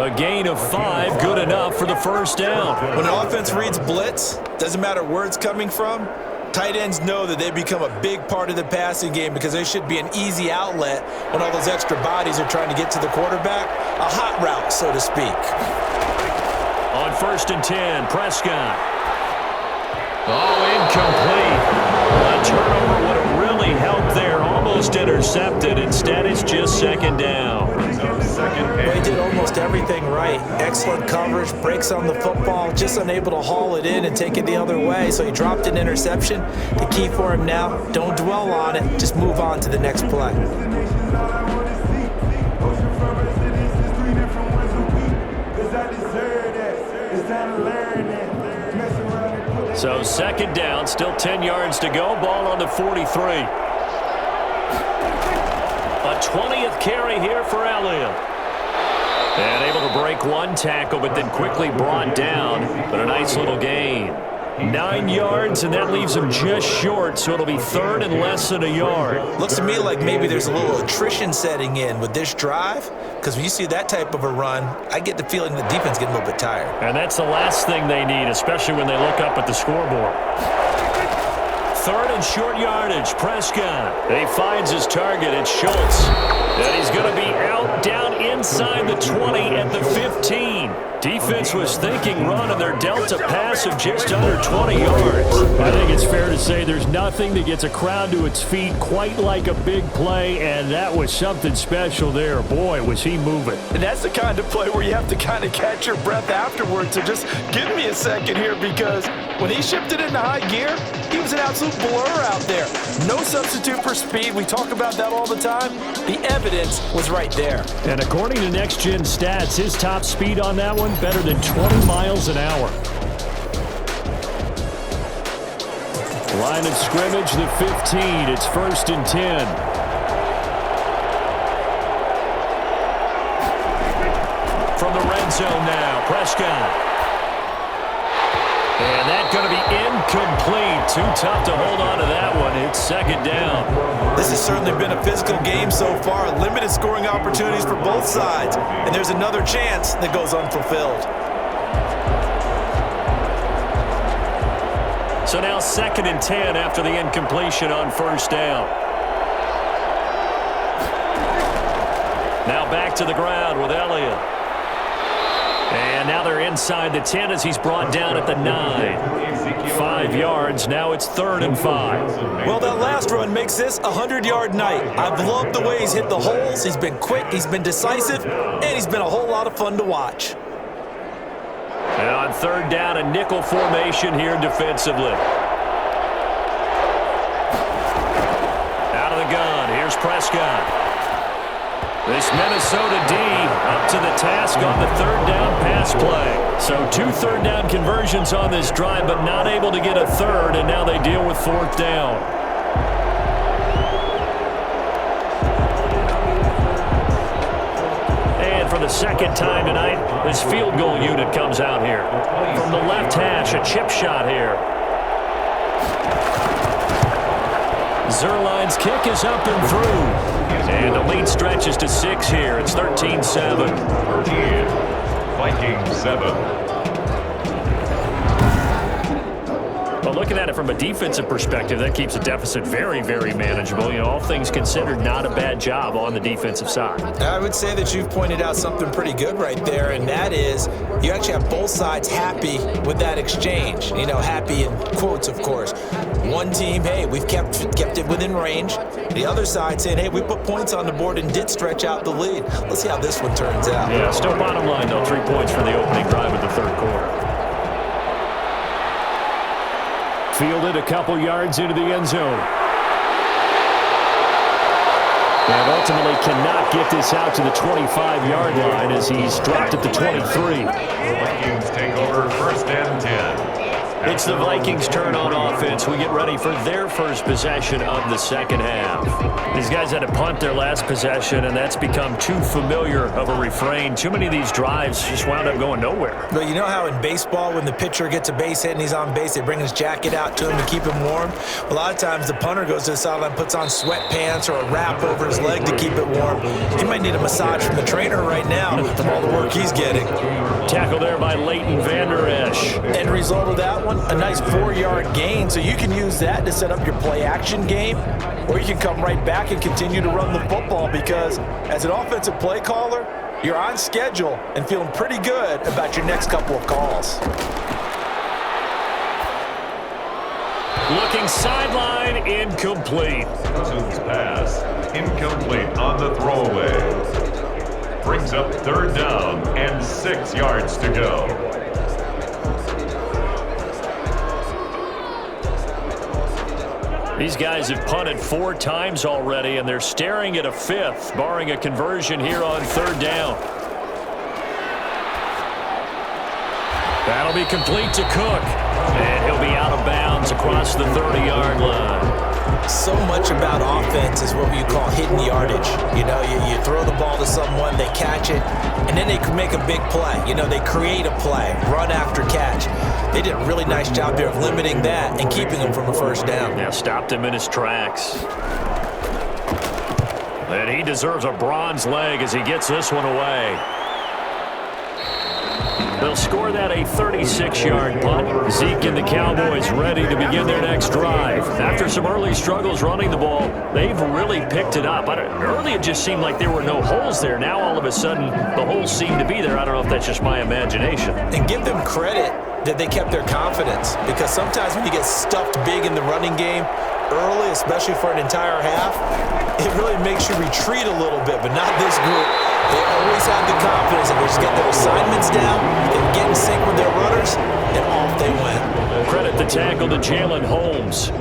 A gain of 5, good enough for the 1st down. When an offense reads blitz, doesn't matter where it's coming from, tight ends know that they become a big part of the passing game because they should be an easy outlet when all those extra bodies are trying to get to the quarterback. A hot route, so to speak. On 1st and 10, Prescott. Oh, incomplete. A turnover would have really helped there. Almost intercepted. Instead, it's just 2nd down. Well, he did almost everything right. Excellent coverage, breaks on the football, just unable to haul it in and take it the other way. So he dropped an interception. The key for him now, don't dwell on it. Just move on to the next play. So 2nd down, still 10 yards to go. Ball on the 43. A 20th carry here for Elliott. And able to break one tackle, but then quickly brought down. But a nice little gain. 9 yards, and that leaves him just short, so it'll be 3rd and less than a yard. Looks to me like maybe there's a little attrition setting in with this drive, because when you see that type of a run, I get the feeling the defense getting a little bit tired. And that's the last thing they need, especially when they look up at the scoreboard. 3rd and short yardage, Prescott. He finds his target, it's Schultz. And he's going to be out down inside the 20 at the 15. Defense was thinking run, and they're dealt a pass of just under 20 yards. I think it's fair to say there's nothing that gets a crowd to its feet quite like a big play, and that was something special there. Boy, was he moving. And that's the kind of play where you have to kind of catch your breath afterwards. So just give me a second here, because when he shifted into high gear, he was an absolute blur out there. No substitute for speed. We talk about that all the time. The evidence was right there. And according to Next Gen Stats, his top speed on that one, better than 20 miles an hour. Line of scrimmage, the 15. It's 1st and 10. From the red zone now, Prescott. And that's going to be incomplete. Too tough to hold on to that one. It's 2nd down. This has certainly been a physical game so far. Limited scoring opportunities for both sides. And there's another chance that goes unfulfilled. So now 2nd and 10 after the incompletion on 1st down. Now back to the ground with Elliott. And now they're inside the 10 as he's brought down at the 9. 5 yards. Now it's 3rd and 5. Well, that last run makes this a 100-yard night. I've loved the way he's hit the holes. He's been quick, he's been decisive, and he's been a whole lot of fun to watch. And on 3rd down, a nickel formation here defensively. Out of the gun, here's Prescott. This Minnesota D up to the task on the 3rd down pass play. So 2 3rd down conversions on this drive, but not able to get a 3rd, and now they deal with 4th down. And for the 2nd time tonight, this field goal unit comes out here. From the left hash, a chip shot here. Zerline's kick is up and through. And the lead stretches to 6 here. It's 13-7. Vikings 7. A looking at it from a defensive perspective, that keeps the deficit very, very manageable. All things considered, not a bad job on the defensive side. I would say that you've pointed out something pretty good right there, and that is you actually have both sides happy with that exchange. Happy in quotes, of course. One team, hey, we've kept it within range. The other side saying, hey, we put points on the board and did stretch out the lead. Let's see how this one turns out. Yeah, still bottom line, though, 3 points for the opening drive of the third quarter. Fielded a couple yards into the end zone. And ultimately cannot get this out to the 25-yard line as he's dropped at the 23. The Vikings take over 1st and 10. It's the Vikings' turn on offense. We get ready for their first possession of the second half. These guys had to punt their last possession, and that's become too familiar of a refrain. Too many of these drives just wound up going nowhere. But you know how in baseball, when the pitcher gets a base hit and he's on base, they bring his jacket out to him to keep him warm? A lot of times the punter goes to the sideline, puts on sweatpants or a wrap over his leg to keep it warm. He might need a massage from the trainer right now from all the work he's getting. Tackle there by Leighton Vander Esch. End result of that one, a nice 4-yard gain, so you can use that to set up your play-action game, or you can come right back and continue to run the football because as an offensive play caller, you're on schedule and feeling pretty good about your next couple of calls. Looking sideline, incomplete. Cousins pass, incomplete on the throwaway. Brings up 3rd down and 6 yards to go. These guys have punted 4 times already, and they're staring at a 5th, barring a conversion here on 3rd down. That'll be complete to Cook, and he'll be out of bounds across the 30-yard line. So much about offense is what you call hidden yardage. You throw the ball to someone, they catch it, and then they can make a big play. They create a play, run after catch. They did a really nice job here of limiting that and keeping him from a 1st down. Yeah, stopped him in his tracks. And he deserves a bronze leg as he gets this one away. They'll score that a 36-yard punt. Zeke and the Cowboys ready to begin their next drive. After some early struggles running the ball, they've really picked it up. Early it just seemed like there were no holes there. Now all of a sudden the holes seem to be there. I don't know if that's just my imagination. And give them credit that they kept their confidence, because sometimes when you get stuffed big in the running game early, especially for an entire half, it really makes you retreat a little bit, but not this group. They always had the confidence that they just get their assignments down, they get in sync with their runners, and off they went. Credit the tackle to Jalen Holmes.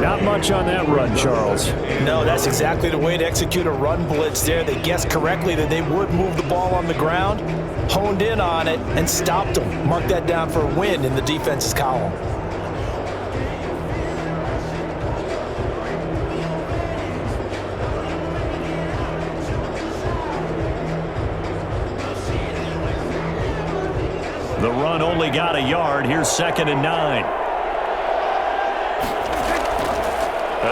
Not much on that run, Charles. No, that's exactly the way to execute a run blitz there. They guessed correctly that they would move the ball on the ground, honed in on it, and stopped them. Mark that down for a win in the defense's column. The run only got a yard. Here's 2nd and 9.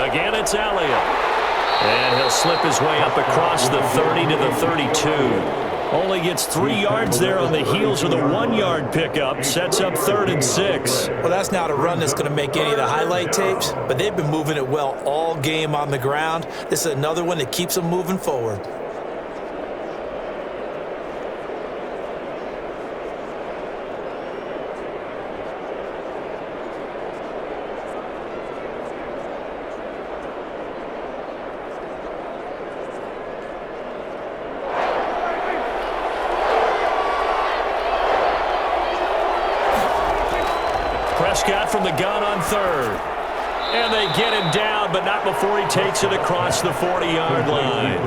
Again, it's Elliott. And he'll slip his way up across the 30 to the 32. Only gets 3 yards there on the heels of the 1-yard pickup. Sets up 3rd and 6. Well, that's not a run that's going to make any of the highlight tapes, but they've been moving it well all game on the ground. This is another one that keeps them moving forward. Prescott from the gun on 3rd. And they get him down, but not before he takes it across the 40-yard line.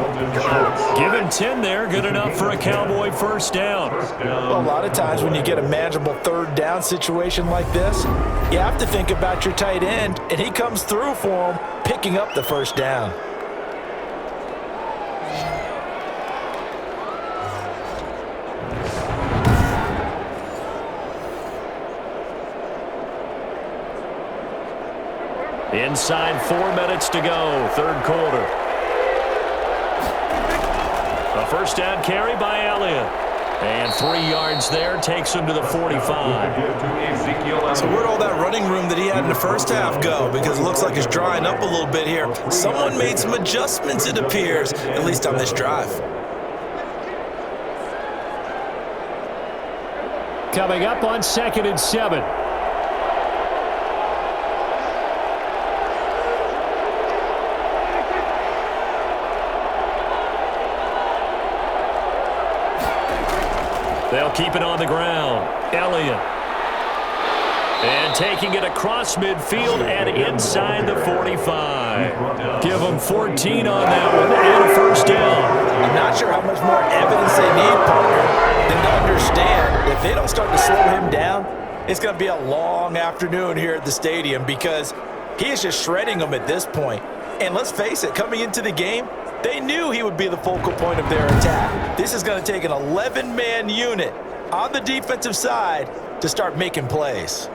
Give him 10 there, good enough for a Cowboy 1st down. Well, a lot of times when you get a manageable 3rd down situation like this, you have to think about your tight end, and he comes through for him, picking up the 1st down. Inside 4 minutes to go, 3rd quarter. A 1st down carry by Elliott. And 3 yards there takes him to the 45. So where'd all that running room that he had in the first half go? Because it looks like it's drying up a little bit here. Someone made some adjustments, it appears, at least on this drive. Coming up on 2nd and 7. They'll keep it on the ground. Elliott. And taking it across midfield and inside the 45. Give them 14 on that one and a first down. I'm not sure how much more evidence they need, partner, than to understand if they don't start to slow him down, it's going to be a long afternoon here at the stadium because he is just shredding them at this point. And let's face it, coming into the game, they knew he would be the focal point of their attack. This is going to take an 11-man unit on the defensive side to start making plays.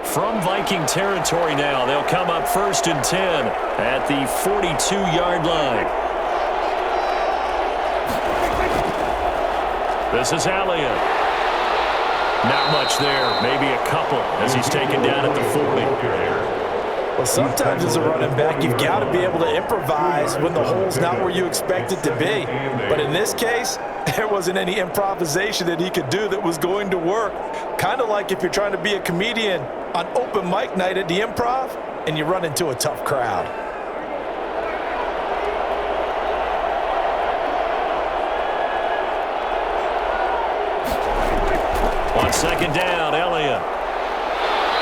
From Viking territory now, they'll come up 1st and 10 at the 42-yard line. This is Elliott. Not much there, maybe a couple as he's taken down at the 40. Well, sometimes as a running back, you've got to be able to improvise when the hole's not where you expect it to be. But in this case, there wasn't any improvisation that he could do that was going to work. Kind of like if you're trying to be a comedian on open mic night at the Improv and you run into a tough crowd. On 2nd down, Elliott.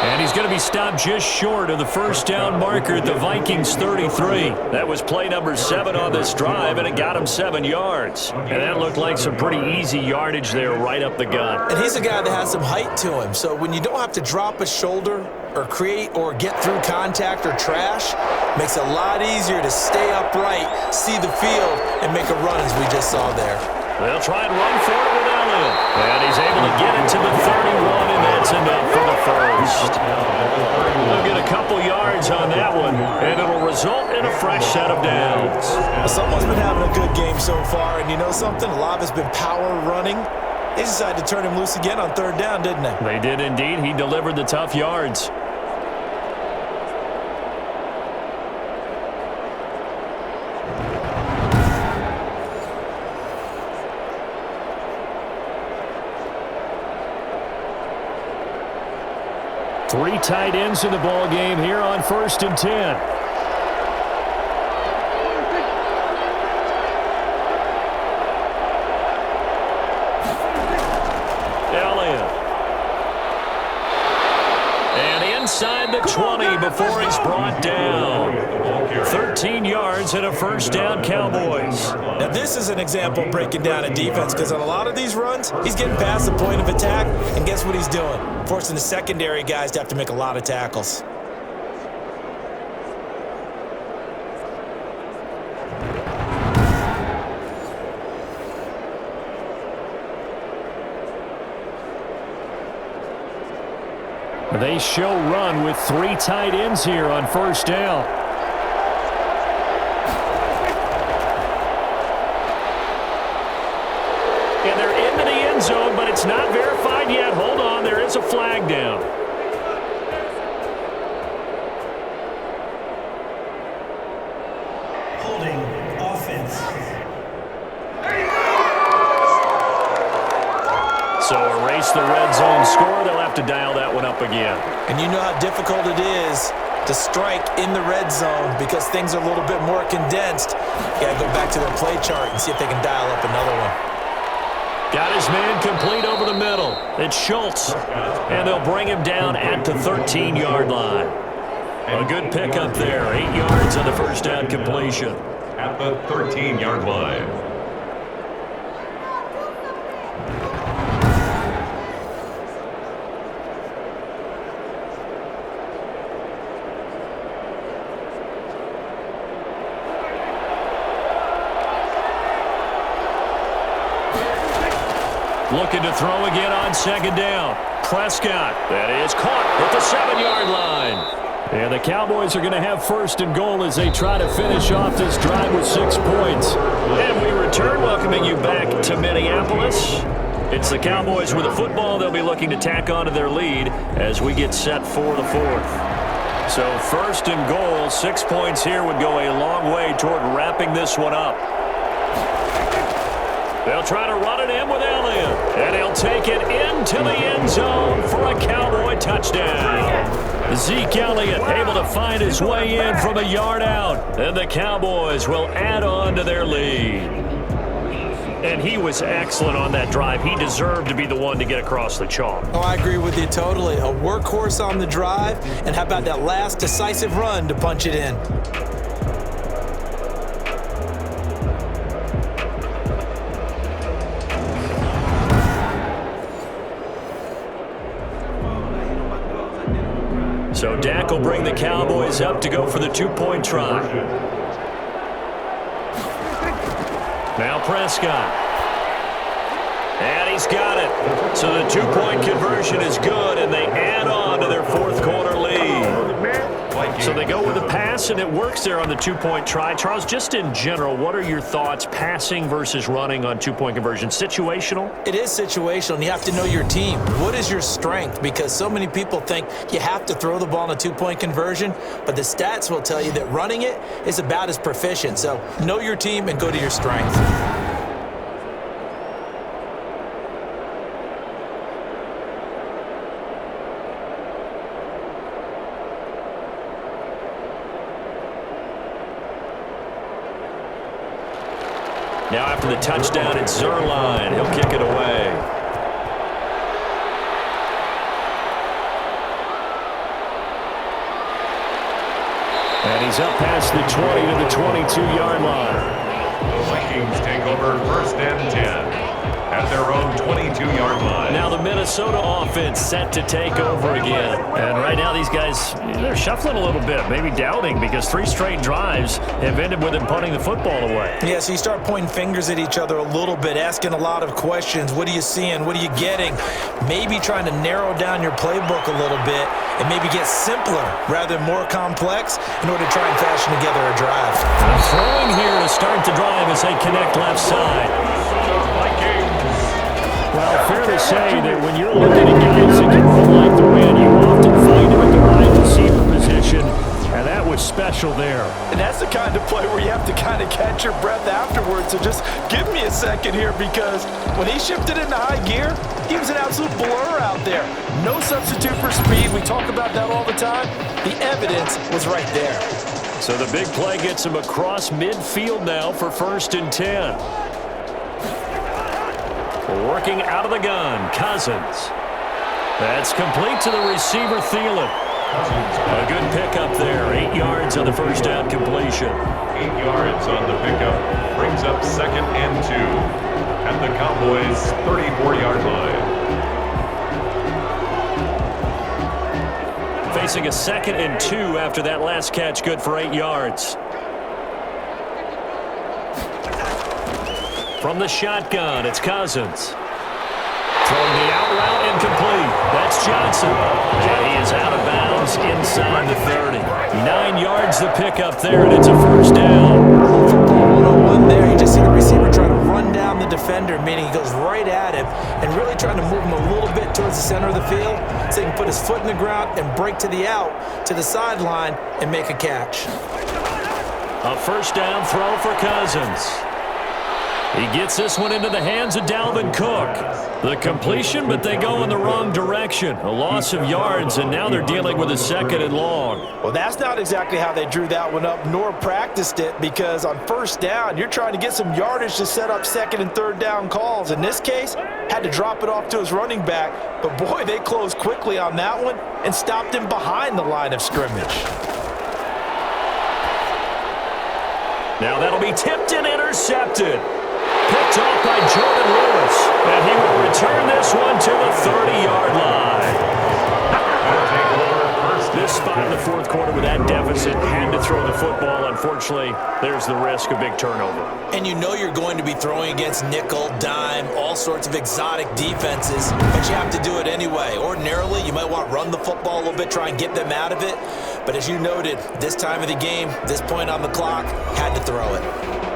And he's going to be stopped just short of the first down marker at the Vikings 33. That was play number 7 on this drive, and it got him 7 yards. And that looked like some pretty easy yardage there right up the gut. And he's a guy that has some height to him, so when you don't have to drop a shoulder or create or get through contact or trash, makes it a lot easier to stay upright, see the field, and make a run as we just saw there. They'll try and run for it with Elliott. And he's able to get it to the 31, and that's enough for the first. They'll get a couple yards on that one, and it'll result in a fresh set of downs. Someone's been having a good game so far, and you know something? A lot of it's been power running. They decided to turn him loose again on 3rd down, didn't they? They did indeed. He delivered the tough yards. Three tight ends in the ball game here on 1st and 10. Elliott. And inside the 20 before he's brought down. 13 yards and a first down, Cowboys. Now this is an example of breaking down a defense because on a lot of these runs, he's getting past the point of attack, and guess what he's doing? Forcing the secondary guys to have to make a lot of tackles. They show run with 3 tight ends here on 1st down. And they're into the end zone, but it's not verified yet. Hold on, there is a flag down. Holding offense. So erase the red zone score. They'll have to dial that one up again. And you know how difficult it is to strike in the red zone because things are a little bit more condensed. You got to go back to their play chart and see if they can dial up another one. Got his man complete over the middle. It's Schultz. And they'll bring him down at the 13-yard line. A good pickup there. 8 yards on the first down completion. At the 13-yard line. Looking to throw again on 2nd down. Prescott. That is caught at the 7-yard line. And the Cowboys are going to have first and goal as they try to finish off this drive with 6 points. And we return, welcoming you back to Minneapolis. It's the Cowboys with the football. They'll be looking to tack on to their lead as we get set for the fourth. So first and goal, 6 points here would go a long way toward wrapping this one up. They'll try to run it in with Elliott, and he'll take it into the end zone for a Cowboy touchdown. Zeke Elliott able to find his way in from a yard out, and the Cowboys will add on to their lead. And he was excellent on that drive. He deserved to be the one to get across the chalk. Oh, I agree with you totally. A workhorse on the drive, and how about that last decisive run to punch it in? So Dak will bring the Cowboys up to go for the 2-point try. Now Prescott. And he's got it. So the 2-point conversion is good, and they add on to their fourth quarter lead. So they go with a pass, and it works there on the 2-point try. Charles, just in general, what are your thoughts passing versus running on 2-point conversion? Situational? It is situational, and you have to know your team. What is your strength? Because so many people think you have to throw the ball in a 2-point conversion, but the stats will tell you that running it is about as proficient. So know your team and go to your strength. Now after the touchdown, it's Zerline. He'll kick it away. And he's up past the 20 to the 22-yard line. The Vikings take over first and 10 at their own 22-yard line. Now the Minnesota offense set to take over again. And right now these guys, they're shuffling a little bit, maybe doubting, because 3 straight drives have ended with them punting the football away. Yeah, so you start pointing fingers at each other a little bit, asking a lot of questions. What are you seeing? What are you getting? Maybe trying to narrow down your playbook a little bit and maybe get simpler rather than more complex in order to try and fashion together a drive. Throwing here to start the drive as they connect left side. Well, fair to say that when you're looking at guys that can roll like the wind, you often find them at the wide receiver position, and that was special there. And that's the kind of play where you have to kind of catch your breath afterwards. So just give me a second here, because when he shifted into high gear, he was an absolute blur out there. No substitute for speed. We talk about that all the time. The evidence was right there. So the big play gets him across midfield now for first and 10. Working out of the gun, Cousins. That's complete to the receiver, Thielen. A good pickup there, 8 yards on the first down completion. 8 yards on the pickup brings up second and 2 at the Cowboys' 34-yard line. Facing a second and 2 after that last catch, good for 8 yards. From the shotgun, it's Cousins. Throwing the out route incomplete. That's Johnson. And he is out of bounds inside the 30. 9 yards to pick up there, and it's a first down. Football 101 there. You just see the receiver trying to run down the defender, meaning he goes right at him and really trying to move him a little bit towards the center of the field so he can put his foot in the ground and break to the out, to the sideline, and make a catch. A first down throw for Cousins. He gets this one into the hands of Dalvin Cook. The completion, but they go in the wrong direction. A loss of yards, and now they're dealing with a second and long. Well, that's not exactly how they drew that one up, nor practiced it, because on first down, you're trying to get some yardage to set up second and third down calls. In this case, had to drop it off to his running back, but boy, they closed quickly on that one and stopped him behind the line of scrimmage. Now that'll be tipped and intercepted. Picked off by Jordan Lewis, and he will return this one to the 30-yard line. This spot in the fourth quarter with that deficit, had to throw the football. Unfortunately, there's the risk of big turnover. And you know you're going to be throwing against nickel, dime, all sorts of exotic defenses, but you have to do it anyway. Ordinarily, you might want to run the football a little bit, try and get them out of it. But as you noted, this time of the game, this point on the clock, had to throw it.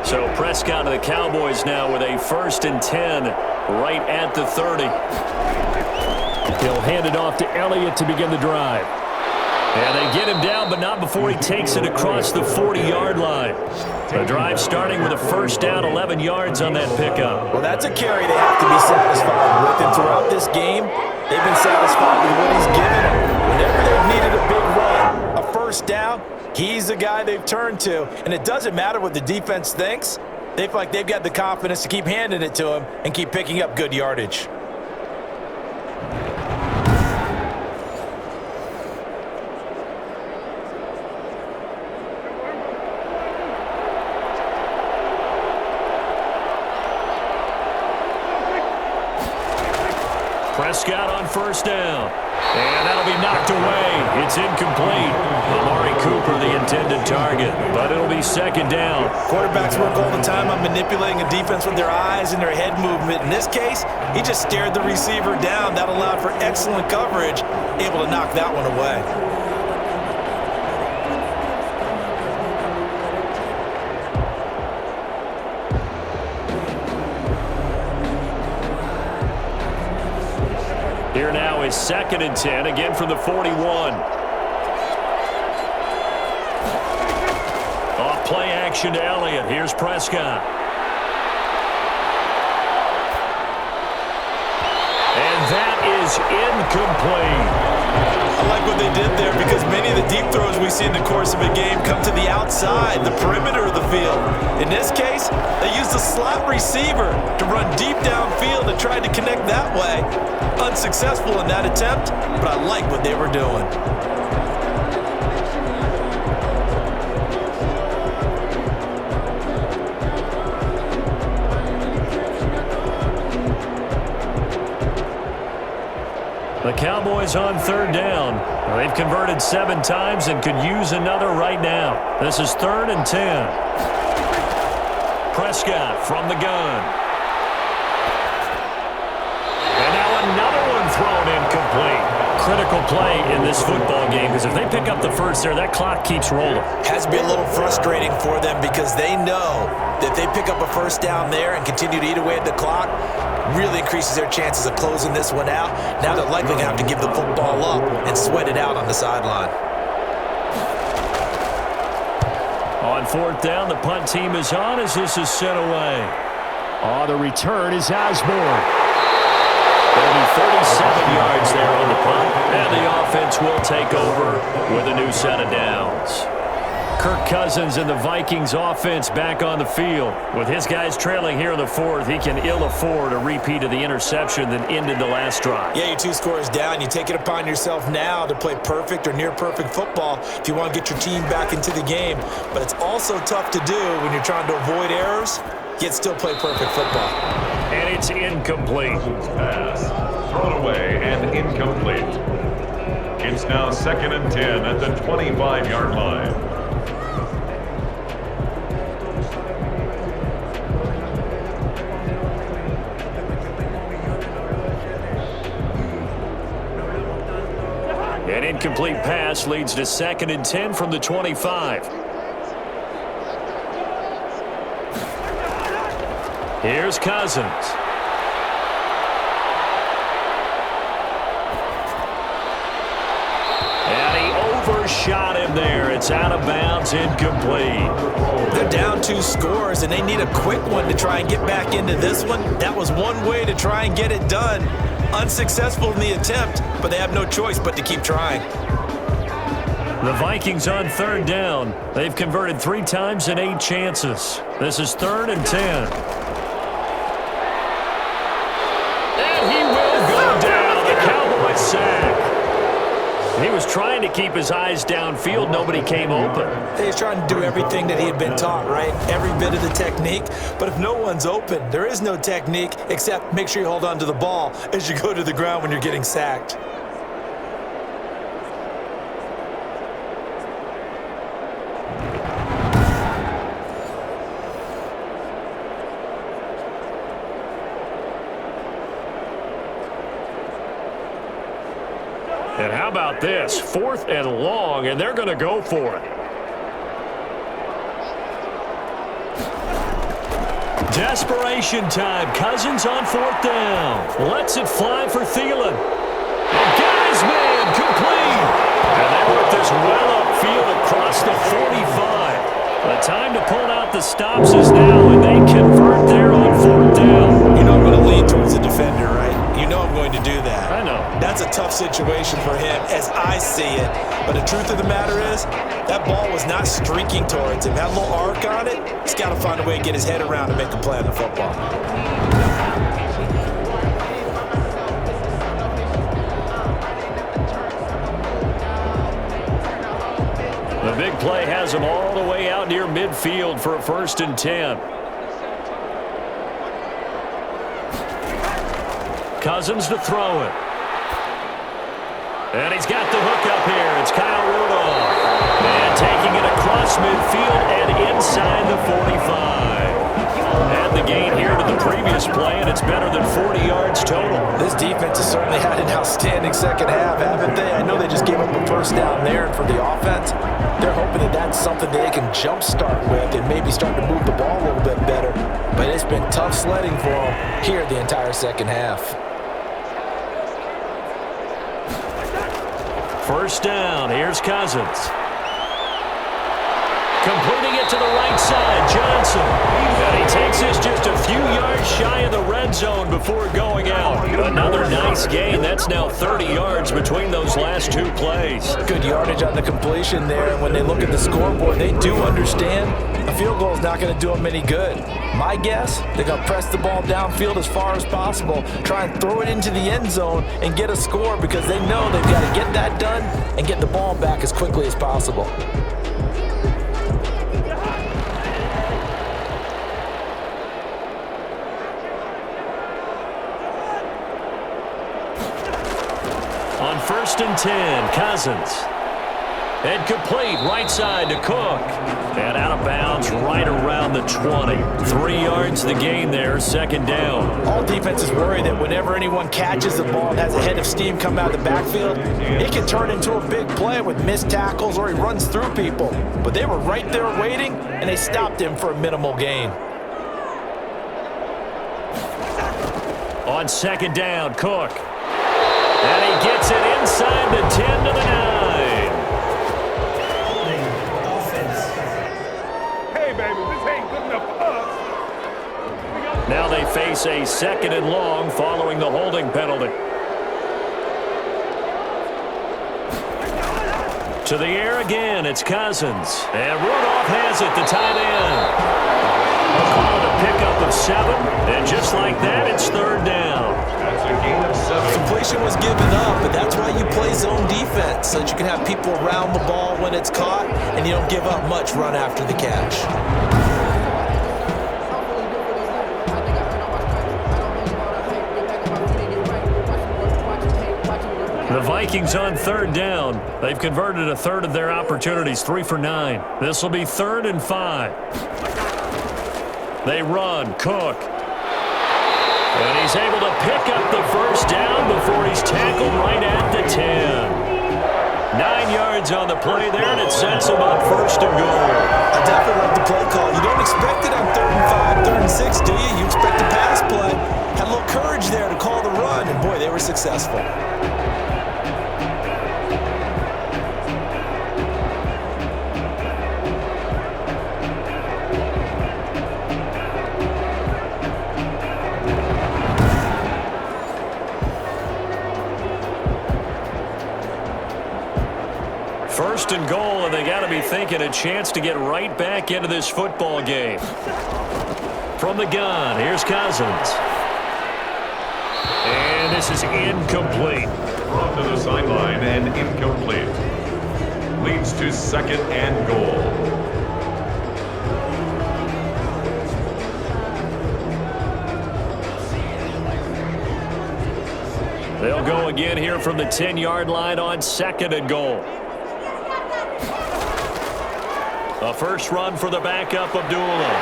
So Prescott of the Cowboys now with a 1st and 10 right at the 30. He'll hand it off to Elliott to begin the drive. And they get him down, but not before he takes it across the 40-yard line. The drive starting with a 1st down, 11 yards on that pickup. Well, that's a carry they have to be satisfied with. And throughout this game, they've been satisfied with what he's given them. Whenever they've needed a big run, a 1st down, he's the guy they've turned to. And it doesn't matter what the defense thinks. They feel like they've got the confidence to keep handing it to him and keep picking up good yardage. Prescott on 1st down. And that'll be knocked away. It's incomplete. Amari Cooper, the intended target, but it'll be 2nd down. Quarterbacks work all the time on manipulating a defense with their eyes and their head movement. In this case, he just stared the receiver down. That allowed for excellent coverage, able to knock that one away. Here now is 2nd and 10, again from the 41. Off play action to Elliott. Here's Prescott. And that is incomplete. I like what they did there because many of the deep throws we see in the course of a game come to the outside, the perimeter of the field. In this case, they used a slot receiver to run deep downfield and tried to connect that way. Unsuccessful in that attempt, but I like what they were doing. The Cowboys on 3rd down. They've converted 7 times and could use another right now. This is 3rd and 10. Prescott from the gun. And now another one thrown incomplete. Critical play in this football game because if they pick up the 1st there, that clock keeps rolling. Has to be a little frustrating for them because they know that if they pick up a 1st down there and continue to eat away at the clock, really increases their chances of closing this one out. Now they're likely going to have to give the football up and sweat it out on the sideline. On 4th down, the punt team is on as this is sent away. The return is Osborne. There'll be 37 yards there on the punt, and the offense will take over with a new set of downs. Kirk Cousins and the Vikings offense back on the field. With his guys trailing here in the 4th, he can ill afford a repeat of the interception that ended the last drive. Yeah, your 2 scores down. You take it upon yourself now to play perfect or near perfect football if you want to get your team back into the game. But it's also tough to do when you're trying to avoid errors, yet still play perfect football. And it's incomplete. Pass. Thrown away and incomplete. It's now 2nd and 10 at the 25-yard line. An incomplete pass leads to 2nd and 10 from the 25. Here's Cousins. And he overshot him there. It's out of bounds, incomplete. They're down 2 scores, and they need a quick one to try and get back into this one. That was one way to try and get it done. Unsuccessful in the attempt, but they have no choice but to keep trying. The Vikings on 3rd down. They've converted 3 times and 8 chances. This is 3rd and 10. And he will go down. The Cowboys sack. He was trying to keep his eyes downfield. Nobody came open. He's trying to do everything that he had been taught, right? Every bit of the technique. But if no one's open, there is no technique except make sure you hold on to the ball as you go to the ground when you're getting sacked. And how about this? 4th and long, and they're going to go for it. Desperation time. Cousins on 4th down. Lets it fly for Thielen. And got his man complete. And they work this well upfield across the 45. The time to pull out the stops is now, and they convert there on 4th down. You know I'm going to lean towards the defender, right? You know I'm going to do that. I know. That's a tough situation for him as I see it. But the truth of the matter is, that ball was not streaking towards him. That little arc on it, he's got to find a way to get his head around and make a play on the football. The big play has him all the way out near midfield for a 1st and 10. Cousins to throw it. And he's got the hook up here. It's Kyle Rudolph. And taking it across midfield and inside the 45. And the gain here to the previous play, and it's better than 40 yards total. This defense has certainly had an outstanding second half, haven't they? I know they just gave up a 1st down there, and for the offense, they're hoping that that's something they can jumpstart with and maybe start to move the ball a little bit better. But it's been tough sledding for them here the entire second half. 1st down. Here's Cousins. Completing it to the right side, Johnson. And he takes this just a few yards shy of the red zone before going out. Another nice gain. That's now 30 yards between those last 2 plays. Good yardage on the completion there. And when they look at the scoreboard, they do understand a field goal is not going to do them any good. My guess, they're going to press the ball downfield as far as possible, try and throw it into the end zone and get a score because they know they've got to get that done and get the ball back as quickly as possible. On 1st and 10, Cousins. And complete, right side to Cook. And out of bounds right around the 20. 3 yards the gain there, 2nd down. All defenses worry that whenever anyone catches the ball and has a head of steam come out of the backfield, it can turn into a big play with missed tackles or he runs through people. But they were right there waiting, and they stopped him for a minimal gain. On 2nd down, Cook. And he gets it inside the 10 to the 9. Holding offense. Hey, baby, this ain't good enough for us. Now they face a 2nd and long following the holding penalty. To the air again, it's Cousins. And Rudolph has it, the tight end. A call to pick up of 7. And just like that, it's 3rd down. That's a gain of 7. Completion was given up, but that's why you play zone defense, so that you can have people around the ball when it's caught, and you don't give up much run after the catch. The Vikings on 3rd down. They've converted a 1/3 of their opportunities, 3 for 9. This will be 3rd and 5. They run, Cook. And he's able to pick up the 1st down before he's tackled right at the 10. 9 yards on the play there, and it sets him up 1st and goal. I definitely like the play call. You don't expect it on 3rd and 5, 3rd and 6, do you? You expect a pass play. Had a little courage there to call the run, and boy, they were successful. First and goal, and they got to be thinking a chance to get right back into this football game. From the gun, here's Cousins. And this is incomplete. Brought to the sideline and incomplete. Leads to 2nd and goal. They'll go again here from the 10-yard line on 2nd and goal. A first run for the backup, Abdullah.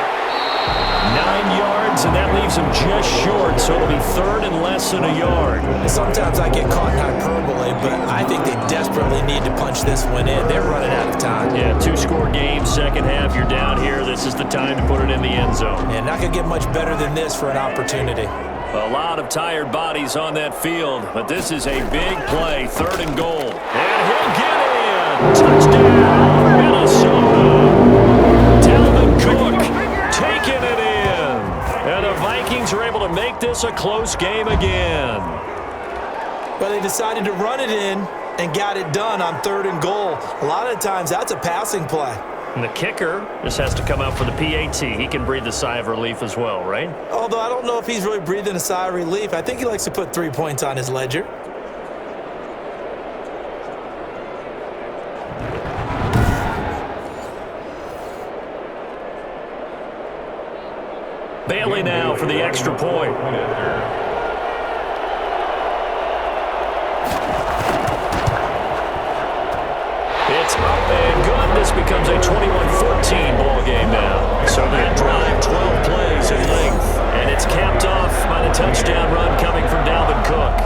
9 yards, and that leaves him just short, so it'll be third and less than a yard. Sometimes I get caught in hyperbole, but I think they desperately need to punch this one in. They're running out of time. Yeah, 2-score game, second half, you're down here. This is the time to put it in the end zone. And not going to get much better than this for an opportunity. A lot of tired bodies on that field, but this is a big play, third and goal. And he'll get in. Touchdown, Minnesota. Dalvin Cook taking it in. And the Vikings are able to make this a close game again. But they decided to run it in and got it done on third and goal. A lot of times that's a passing play. And the kicker just has to come out for the PAT. He can breathe a sigh of relief as well, right? Although I don't know if he's really breathing a sigh of relief. I think he likes to put 3 points on his ledger. Bailey now for the extra point. It's up and good. This becomes a 21-14 ball game now. So that drive, 12 plays in length. And it's capped off by the touchdown run coming from Dalvin Cook.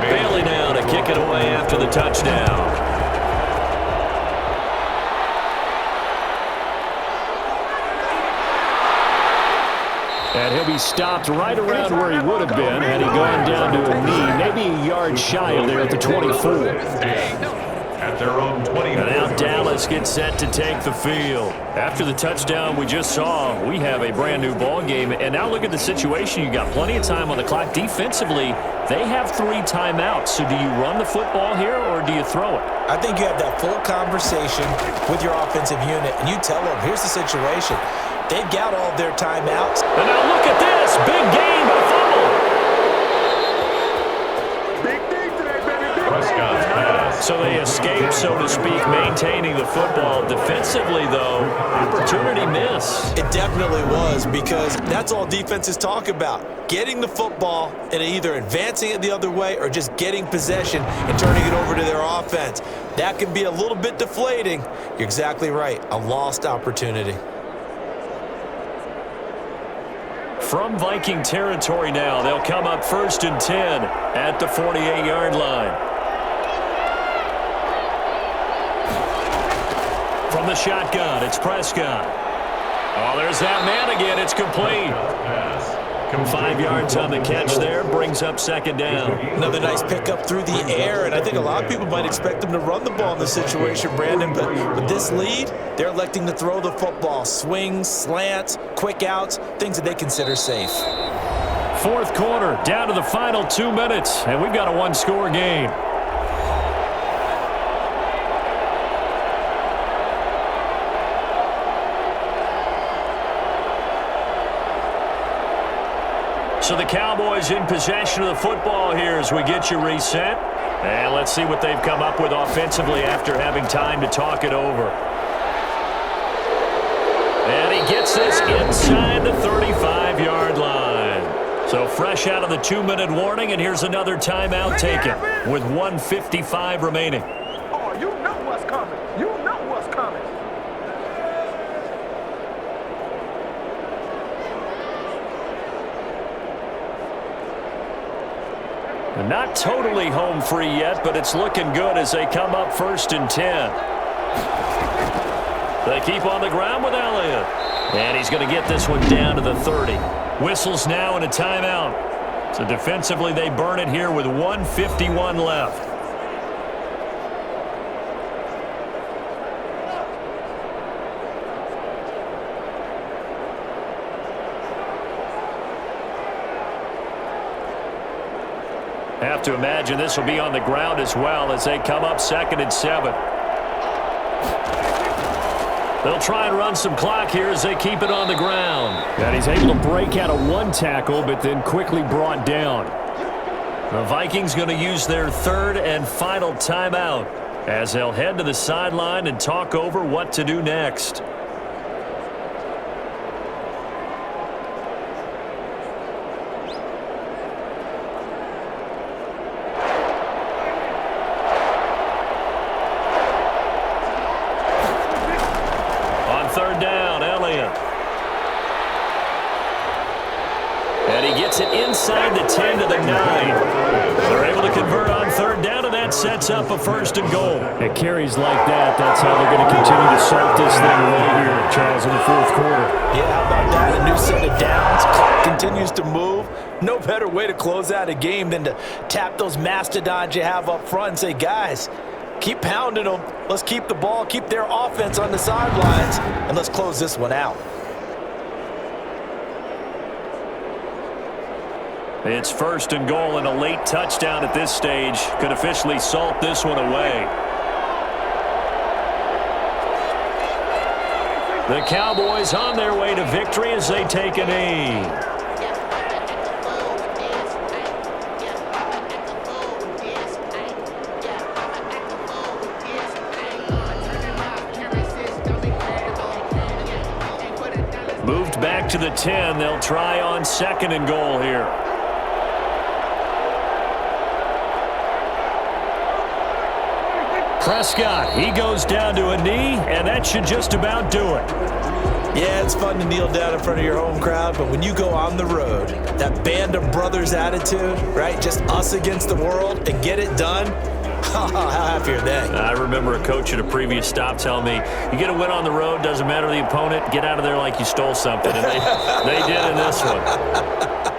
Bailey now to kick it away after the touchdown. And he'll be stopped right around where he would have been had he gone down to a knee, maybe a yard shy of there at the 24. At their own 20. And now Dallas gets set to take the field. After the touchdown we just saw, we have a brand new ball game. And now look at the situation. You got plenty of time on the clock. Defensively, they have 3 timeouts. So do you run the football here or do you throw it? I think you have that full conversation with your offensive unit, and you tell them, here's the situation. They've got all their timeouts. And now look at this. Big gain by fumble. Prescott's pass. So they escape, so to speak, maintaining the football. Defensively, though, opportunity miss. It definitely was, because that's all defenses talk about. Getting the football and either advancing it the other way or just getting possession and turning it over to their offense. That can be a little bit deflating. You're exactly right. A lost opportunity. From Viking territory now, they'll come up 1st and 10 at the 48-yard line. From the shotgun, it's Prescott. Oh, there's that man again. It's complete. 5 yards on the catch there, brings up 2nd down. Another nice pickup through the air, and I think a lot of people might expect them to run the ball in this situation, Brandon, but with this lead, they're electing to throw the football. Swings, slants, quick outs, things that they consider safe. 4th quarter, down to the final 2 minutes, and we've got a 1-score game. So the Cowboys in possession of the football here as we get you reset. And let's see what they've come up with offensively after having time to talk it over. And he gets this inside the 35-yard line. So fresh out of the 2-minute warning, and here's another timeout taken with 1:55 remaining. Oh, you know what's coming. You know what's coming. Not totally home free yet, but it's looking good as they come up 1st and 10. They keep on the ground with Elliott. And he's going to get this one down to the 30. Whistles now and a timeout. So defensively they burn it here with 1:51 left. Have to imagine this will be on the ground as well as they come up 2nd and 7. They'll try and run some clock here as they keep it on the ground. And he's able to break out of 1 tackle, but then quickly brought down. The Vikings going to use their 3rd and final timeout as they'll head to the sideline and talk over what to do next. On third down, Elliott. And he gets it inside the 10 to the 9. They're able to convert on third down, and that sets up a 1st and goal. It carries like that. That's how they're going to continue to salt this thing away here, Charles, in the 4th quarter. Yeah, how about that? A new set of downs. Clock continues to move. No better way to close out a game than to tap those mastodons you have up front and say, guys, keep pounding them. Let's keep the ball, keep their offense on the sidelines, and let's close this one out. It's 1st and goal, and a late touchdown at this stage could officially salt this one away. The Cowboys on their way to victory as they take a knee. Moved back to the 10. They'll try on 2nd and goal here. Prescott, he goes down to a knee, and that should just about do it. Yeah, it's fun to kneel down in front of your home crowd, but when you go on the road, that band of brothers attitude, right, just us against the world, and get it done, how happy are they? I remember a coach at a previous stop telling me, you get a win on the road, doesn't matter the opponent, get out of there like you stole something, and they did in this one.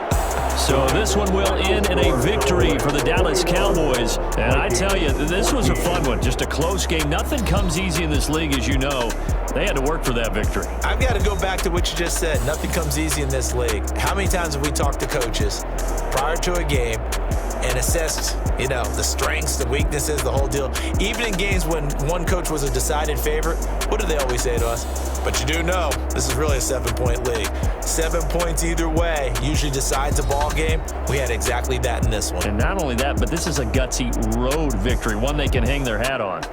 So this one will end in a victory for the Dallas Cowboys. And I tell you, this was a fun one. Just a close game. Nothing comes easy in this league, as you know. They had to work for that victory. I've got to go back to what you just said. Nothing comes easy in this league. How many times have we talked to coaches prior to a game and assessed, the strengths, the weaknesses, the whole deal? Even in games when one coach was a decided favorite, what do they always say to us? But you do know, this is really a 7-point league. 7 points either way usually decides a ball game. We had exactly that in this one. And not only that, but this is a gutsy road victory, one they can hang their hat on.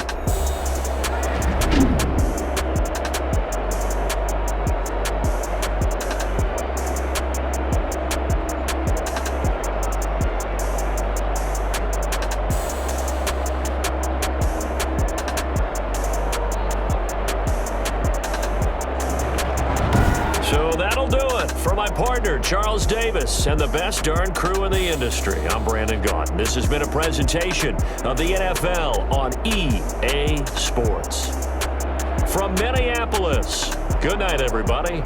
Partner Charles Davis and the best darn crew in the industry. I'm Brandon Gaudin. This has been a presentation of the NFL on EA Sports. From Minneapolis, good night, everybody.